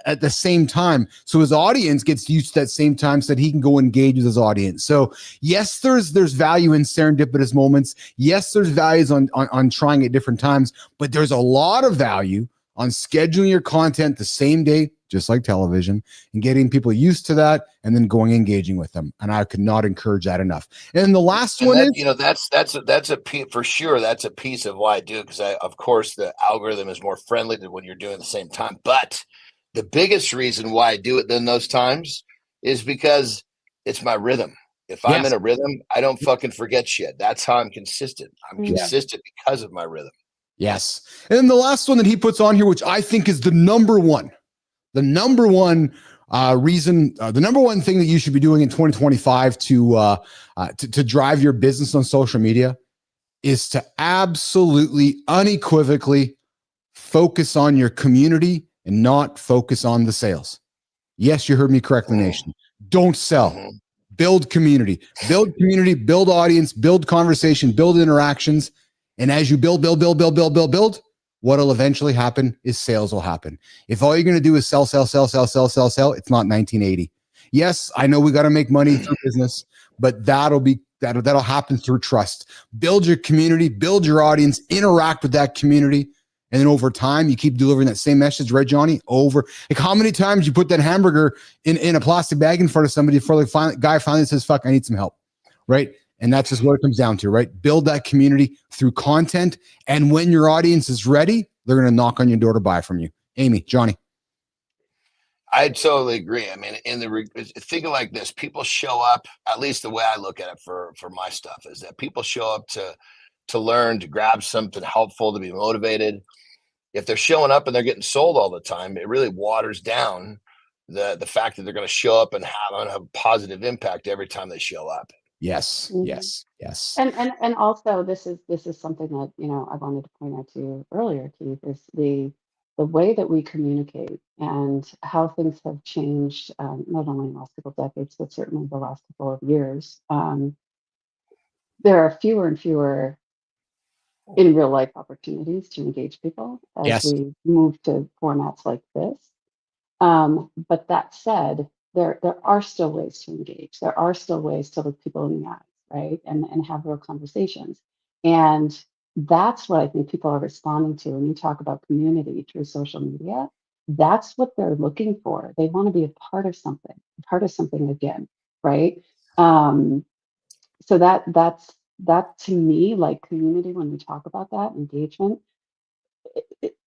at the same time. So his audience gets used to that same time so that he can go engage with his audience. So yes, there's value in serendipitous moments. Yes, there's values on trying at different times, but there's a lot of value on scheduling your content the same day, just like television, and getting people used to that and then going engaging with them. And I could not encourage that enough. And the last one is, that's a piece for sure. That's a piece of why I do it, because of course the algorithm is more friendly than when you're doing it at the same time. But the biggest reason why I do it in those times is because it's my rhythm. If I'm in a rhythm, I don't fucking forget shit. That's how I'm consistent. I'm consistent because of my rhythm. Yes. And then the last one that he puts on here, which I think is the number one reason, the number one thing that you should be doing in 2025 to drive your business on social media, is to absolutely unequivocally focus on your community and not focus on the sales. Yes, you heard me correctly, Nation. Don't sell. Build community, build audience, build conversation, build interactions. And as you build, what'll eventually happen is sales will happen. If all you're going to do is sell, it's not 1980. Yes, I know we got to make money through business, but that'll happen through trust. Build your community, build your audience, interact with that community. And then over time, you keep delivering that same message, right, Johnny? Like how many times you put that hamburger in a plastic bag in front of somebody before the guy finally says, fuck, I need some help, right? And that's just what it comes down to, right? Build that community through content. And when your audience is ready, they're going to knock on your door to buy from you. Amy, Johnny. I totally agree. I mean, think of like this: people show up. At least the way I look at it for my stuff is that people show up to learn, to grab something helpful, to be motivated. If they're showing up and they're getting sold all the time, it really waters down the fact that they're going to show up and have a positive impact every time they show up. Yes, Mm-hmm. yes. And also this is something that I wanted to point out to you earlier, Keith, is the way that we communicate and how things have changed, not only in the last couple of decades, but certainly the last couple of years. There are fewer and fewer in real life opportunities to engage people as we move to formats like this. But that said, there are still ways to engage. There are still ways to look people in the eyes, right? And have real conversations. And that's what I think people are responding to when you talk about community through social media. That's what they're looking for. They want to be a part of something again, right? So that to me, like community, when we talk about that engagement,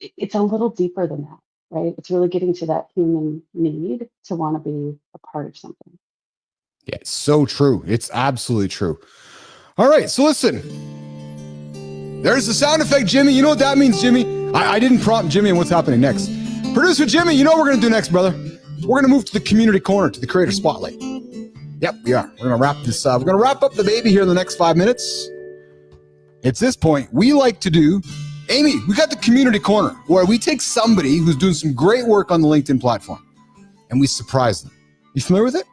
it's a little deeper than that, right? It's really getting to that human need to want to be a part of something. Yeah, it's so true. It's absolutely true. All right, so listen. There's the sound effect, Jimmy. You know what that means, Jimmy? I didn't prompt Jimmy on what's happening next. Producer Jimmy, you know what we're going to do next, brother? We're going to move to the community corner, to the creator spotlight. Yep, we are. We're going to wrap this up. We're going to wrap up the baby here in the next 5 minutes. It's this point we like to do. Amy, we got the community corner where we take somebody who's doing some great work on the LinkedIn platform and we surprise them. You familiar with it?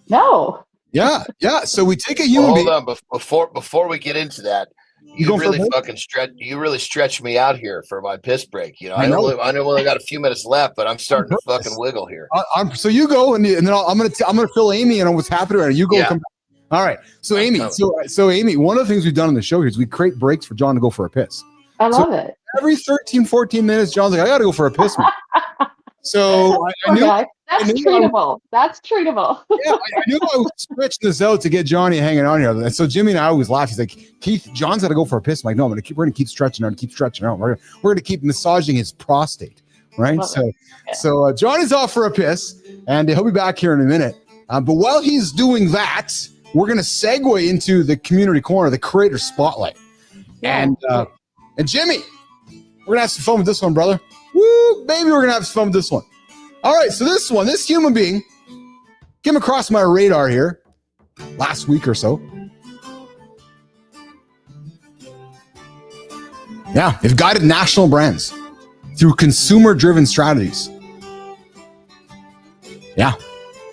No. Yeah. So we take a human being. Hold on, before we get into that, you really stretch me out here for my piss break. You know, I know we only got a few minutes left, but I'm starting to fucking wiggle here. So you go, and then I'm gonna fill Amy in on what's happening. Right, you go. Yeah. Come back. All right. So Amy, so Amy, one of the things we've done on the show here is we create breaks for John to go for a piss. I love it. Every 13, 14 minutes, John's like, I got to go for a piss. So I knew that's treatable. That's treatable. Yeah, I knew I was stretching this out to get Johnny hanging on here. And so Jimmy and I always laugh. He's like, Keith, John's got to go for a piss. I'm like, no, we're going to keep stretching out. We're going to keep massaging his prostate, right? So Johnny's off for a piss, and he'll be back here in a minute. But while he's doing that, we're going to segue into the community corner, the creator spotlight. Yeah. And Jimmy, we're going to have some fun with this one, brother. Woo, baby, we're going to have some fun with this one. All right, so this human being came across my radar here last week or so. Yeah, they've guided national brands through consumer-driven strategies. Yeah,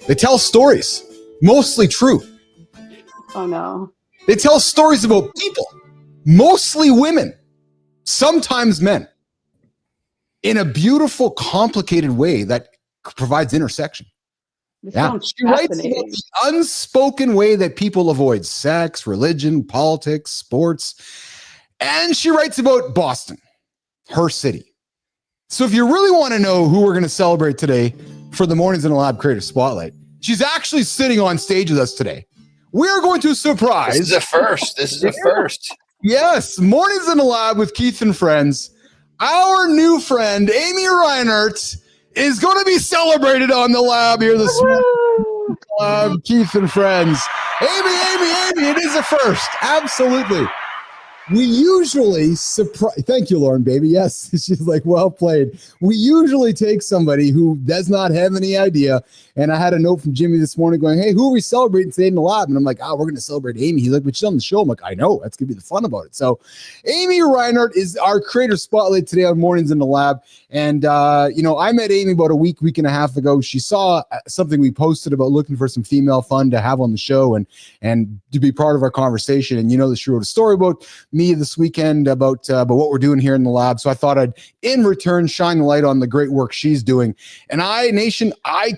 they tell stories, mostly true. Oh, no. They tell stories about people, mostly women, sometimes men, in a beautiful, complicated way that provides intersection. She writes about the unspoken way that people avoid sex, religion, politics, sports, and she writes about Boston, her city. So if you really want to know who we're going to celebrate today for the Mornings in the Lab Creator Spotlight, she's actually sitting on stage with us today. We're going to surprise. This is a first. Yes, Mornings in the Lab with Keith and Friends. Our new friend, Amy Reiner, is going to be celebrated on the lab here this morning. Lab, Keith and Friends. Amy, it is a first. Absolutely. We usually surprise. Thank you, Lauren, baby. Yes, she's like, well played. We usually take somebody who does not have any idea. And I had a note from Jimmy this morning going, hey, who are we celebrating today in the lab? And I'm like, we're going to celebrate Amy. He's like, but she's on the show. I'm like, I know. That's going to be the fun about it. So Amy Reiner is our creator spotlight today on Mornings in the Lab. And, I met Amy about a week and a half ago. She saw something we posted about looking for some female fun to have on the show and to be part of our conversation. And that she wrote a story about me this weekend about what we're doing here in the lab. So I thought I'd, in return, shine the light on the great work she's doing. And I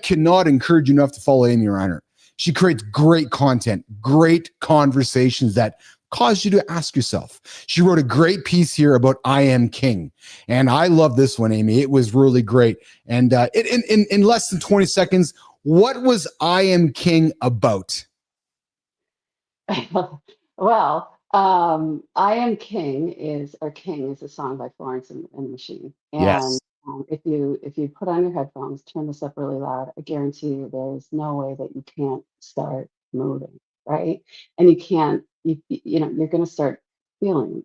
cannot encourage you enough to follow Amy Reiner. She creates great content, great conversations that cause you to ask yourself. She wrote a great piece here about I Am King. And I love this one, Amy. It was really great. And in less than 20 seconds, what was I Am King about? Well, I Am King is a song by Florence and the Machine. And yes. If you put on your headphones, turn this up really loud, I guarantee you there's no way that you can't start moving, right? And you can't, you're going to start feeling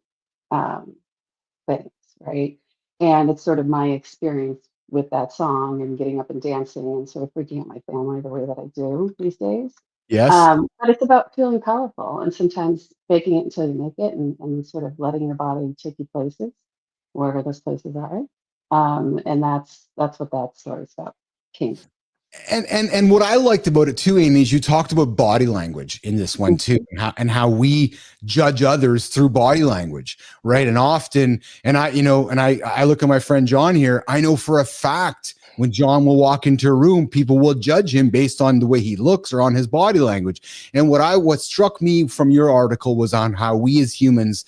things, right? And it's sort of my experience with that song and getting up and dancing and sort of freaking out my family the way that I do these days. Yes. But it's about feeling powerful and sometimes faking it until you make it and sort of letting your body take you places, wherever those places are. And that's what that story is about, King. And what I liked about it too, Amy, is you talked about body language in this one too, and how we judge others through body language, right? And often, I look at my friend John here. I know for a fact when John will walk into a room, people will judge him based on the way he looks or on his body language. And what struck me from your article was on how we as humans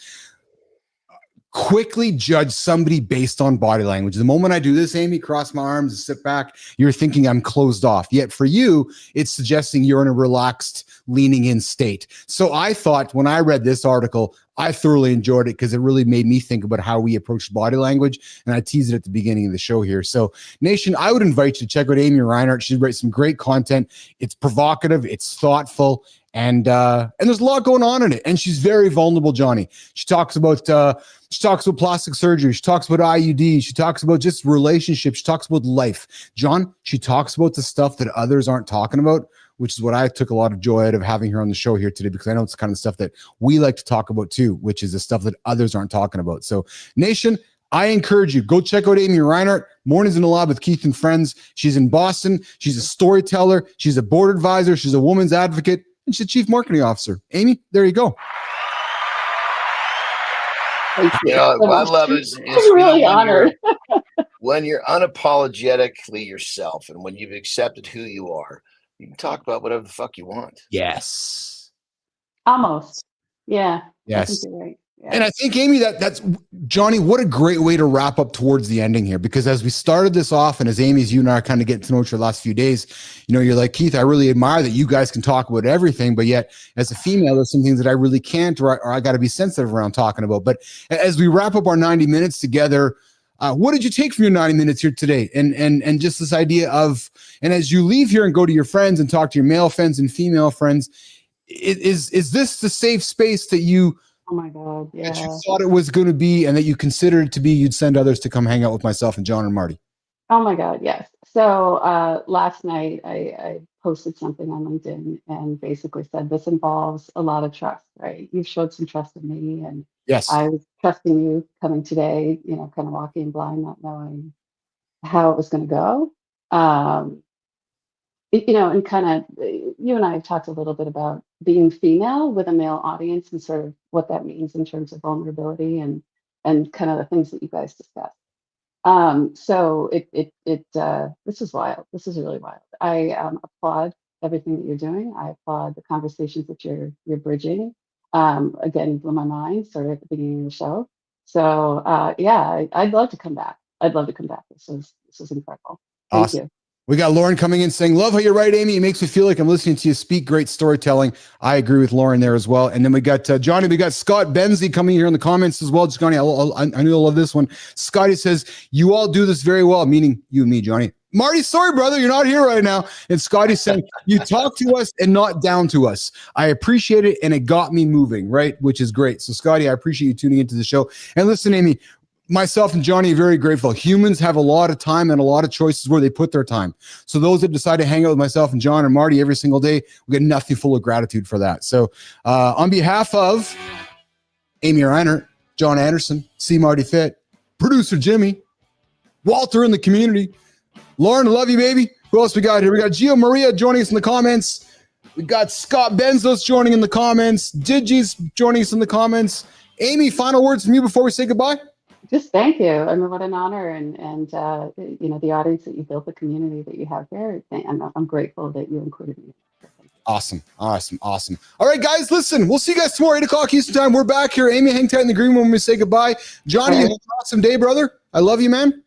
quickly judge somebody based on body language. The moment I do this, Amy, cross my arms and sit back, you're thinking I'm closed off. Yet for you, it's suggesting you're in a relaxed, leaning in state. So I thought when I read this article, I thoroughly enjoyed it because it really made me think about how we approach body language. And I teased it at the beginning of the show here. So, Nation, I would invite you to check out Amy Reiner. She writes some great content. It's provocative. It's thoughtful. And there's a lot going on in it. And she's very vulnerable, Johnny. She talks about plastic surgery. She talks about IUDs. She talks about just relationships. She talks about life. John, she talks about the stuff that others aren't talking about, which is what I took a lot of joy out of having her on the show here today, because I know it's kind of the stuff that we like to talk about too, which is the stuff that others aren't talking about. So, Nation, I encourage you, go check out Amy Reiner, Mornings in the Lab with Keith and Friends. She's in Boston. She's a storyteller. She's a board advisor. She's a woman's advocate, and she's a chief marketing officer. Amy, there you go. You know, what I love is really honored. When you're unapologetically yourself and when you've accepted who you are, you can talk about whatever the fuck you want. Yes. Almost. Yeah. Yes. I think you're right. Yeah. And I think, Amy, that's Johnny, what a great way to wrap up towards the ending here, because as we started this off, and as Amy's, you and I are kind of getting to know each other the last few days, you know, you're like, Keith, I really admire that you guys can talk about everything, but yet as a female, there's some things that I really can't, or I got to be sensitive around talking about. But as we wrap up our 90 minutes together, what did you take from your 90 minutes here today? And just this idea of, and as you leave here and go to your friends and talk to your male friends and female friends, is this the safe space that you, oh my God, yeah, that you thought it was going to be, and that you considered it to be, you'd send others to come hang out with myself and John and Marty? Oh my God, yes. So last night I posted something on LinkedIn and basically said, this involves a lot of trust, right? You've showed some trust in me, and yes, I was trusting you coming today, you know, kind of walking blind, not knowing how it was going to go. You know, and kind of, you and I have talked a little bit about being female with a male audience and sort of what that means in terms of vulnerability and kind of the things that you guys discussed. So this is wild. This is really wild. I applaud everything that you're doing. I applaud the conversations that you're bridging. Again, blew my mind sort of at the beginning of the show. So yeah, I'd love to come back. I'd love to come back. This was incredible. Thank awesome. you. We got Lauren coming in saying, love how you're right, Amy. It makes me feel like I'm listening to you speak. Great storytelling. I agree with Lauren there as well. And then we got Johnny. We got Scott Benzie coming here in the comments as well. Johnny, I know you'll love this one. Scotty says, you all do this very well, meaning you and me, Johnny. Marty, sorry, brother, you're not here right now. And Scotty's saying, you talk to us and not down to us. I appreciate it, and it got me moving, right? Which is great. So, Scotty, I appreciate you tuning into the show. And listen, Amy, myself and Johnny are very grateful. Humans have a lot of time and a lot of choices where they put their time. So those that decide to hang out with myself and John and Marty every single day, we get nothing full of gratitude for that. So on behalf of Amy Reiner, John Anderson, C. Marty Fit, producer Jimmy, Walter in the community, Lauren, love you, baby. Who else we got here? We got Gio Maria joining us in the comments. We got Scott Benzos joining in the comments. Digi's joining us in the comments. Amy, final words from you before we say goodbye? Just thank you. I mean, what an honor, and you know, the audience that you built, the community that you have here. I'm grateful that you included me. Awesome. All right, guys, listen, we'll see you guys tomorrow, 8 o'clock Eastern time. We're back here. Amy, hang tight in the green room when we say goodbye. Johnny, you have an awesome day, brother. I love you, man.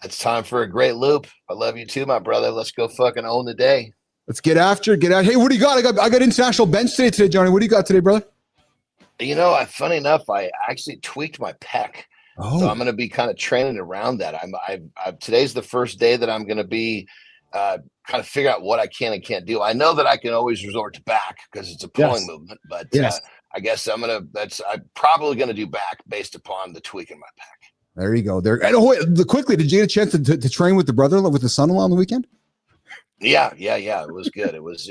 It's time for a great loop. I love you too, my brother. Let's go fucking own the day. Let's get after it. Get out. Hey, what do you got? I got international bench today, Johnny. What do you got today, brother? You know, funny enough, I actually tweaked my pec. Oh. So I'm going to be kind of training around that. Today's the first day that I'm going to be kind of figure out what I can and can't do. I know that I can always resort to back because it's a pulling movement, but I guess I'm probably going to do back based upon the tweak in my pec. There you go. There. And quickly, did you get a chance to train with the brother-in-law, with the son-in-law on the weekend? Yeah. It was good. It was.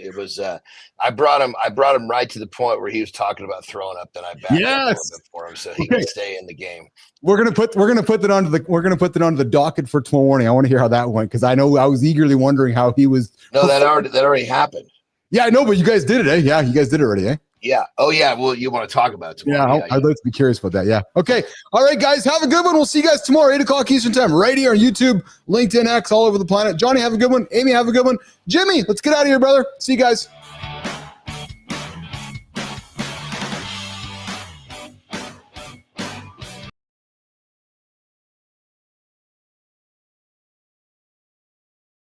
I brought him right to the point where he was talking about throwing up. Then I backed up a little bit for him so he can stay in the game. We're gonna put that onto the docket for tomorrow morning. I want to hear how that went, because I know I was eagerly wondering how he was. No, that already happened. Yeah, I know, but you guys did it, eh? Yeah, you guys did it already, eh? Yeah. Oh, yeah. Well, you want to talk about it tomorrow. Yeah, I'd like to be curious about that. Yeah. Okay. All right, guys. Have a good one. We'll see you guys tomorrow, 8 o'clock Eastern time, right here on YouTube, LinkedIn, X, all over the planet. Johnny, have a good one. Amy, have a good one. Jimmy, let's get out of here, brother. See you guys.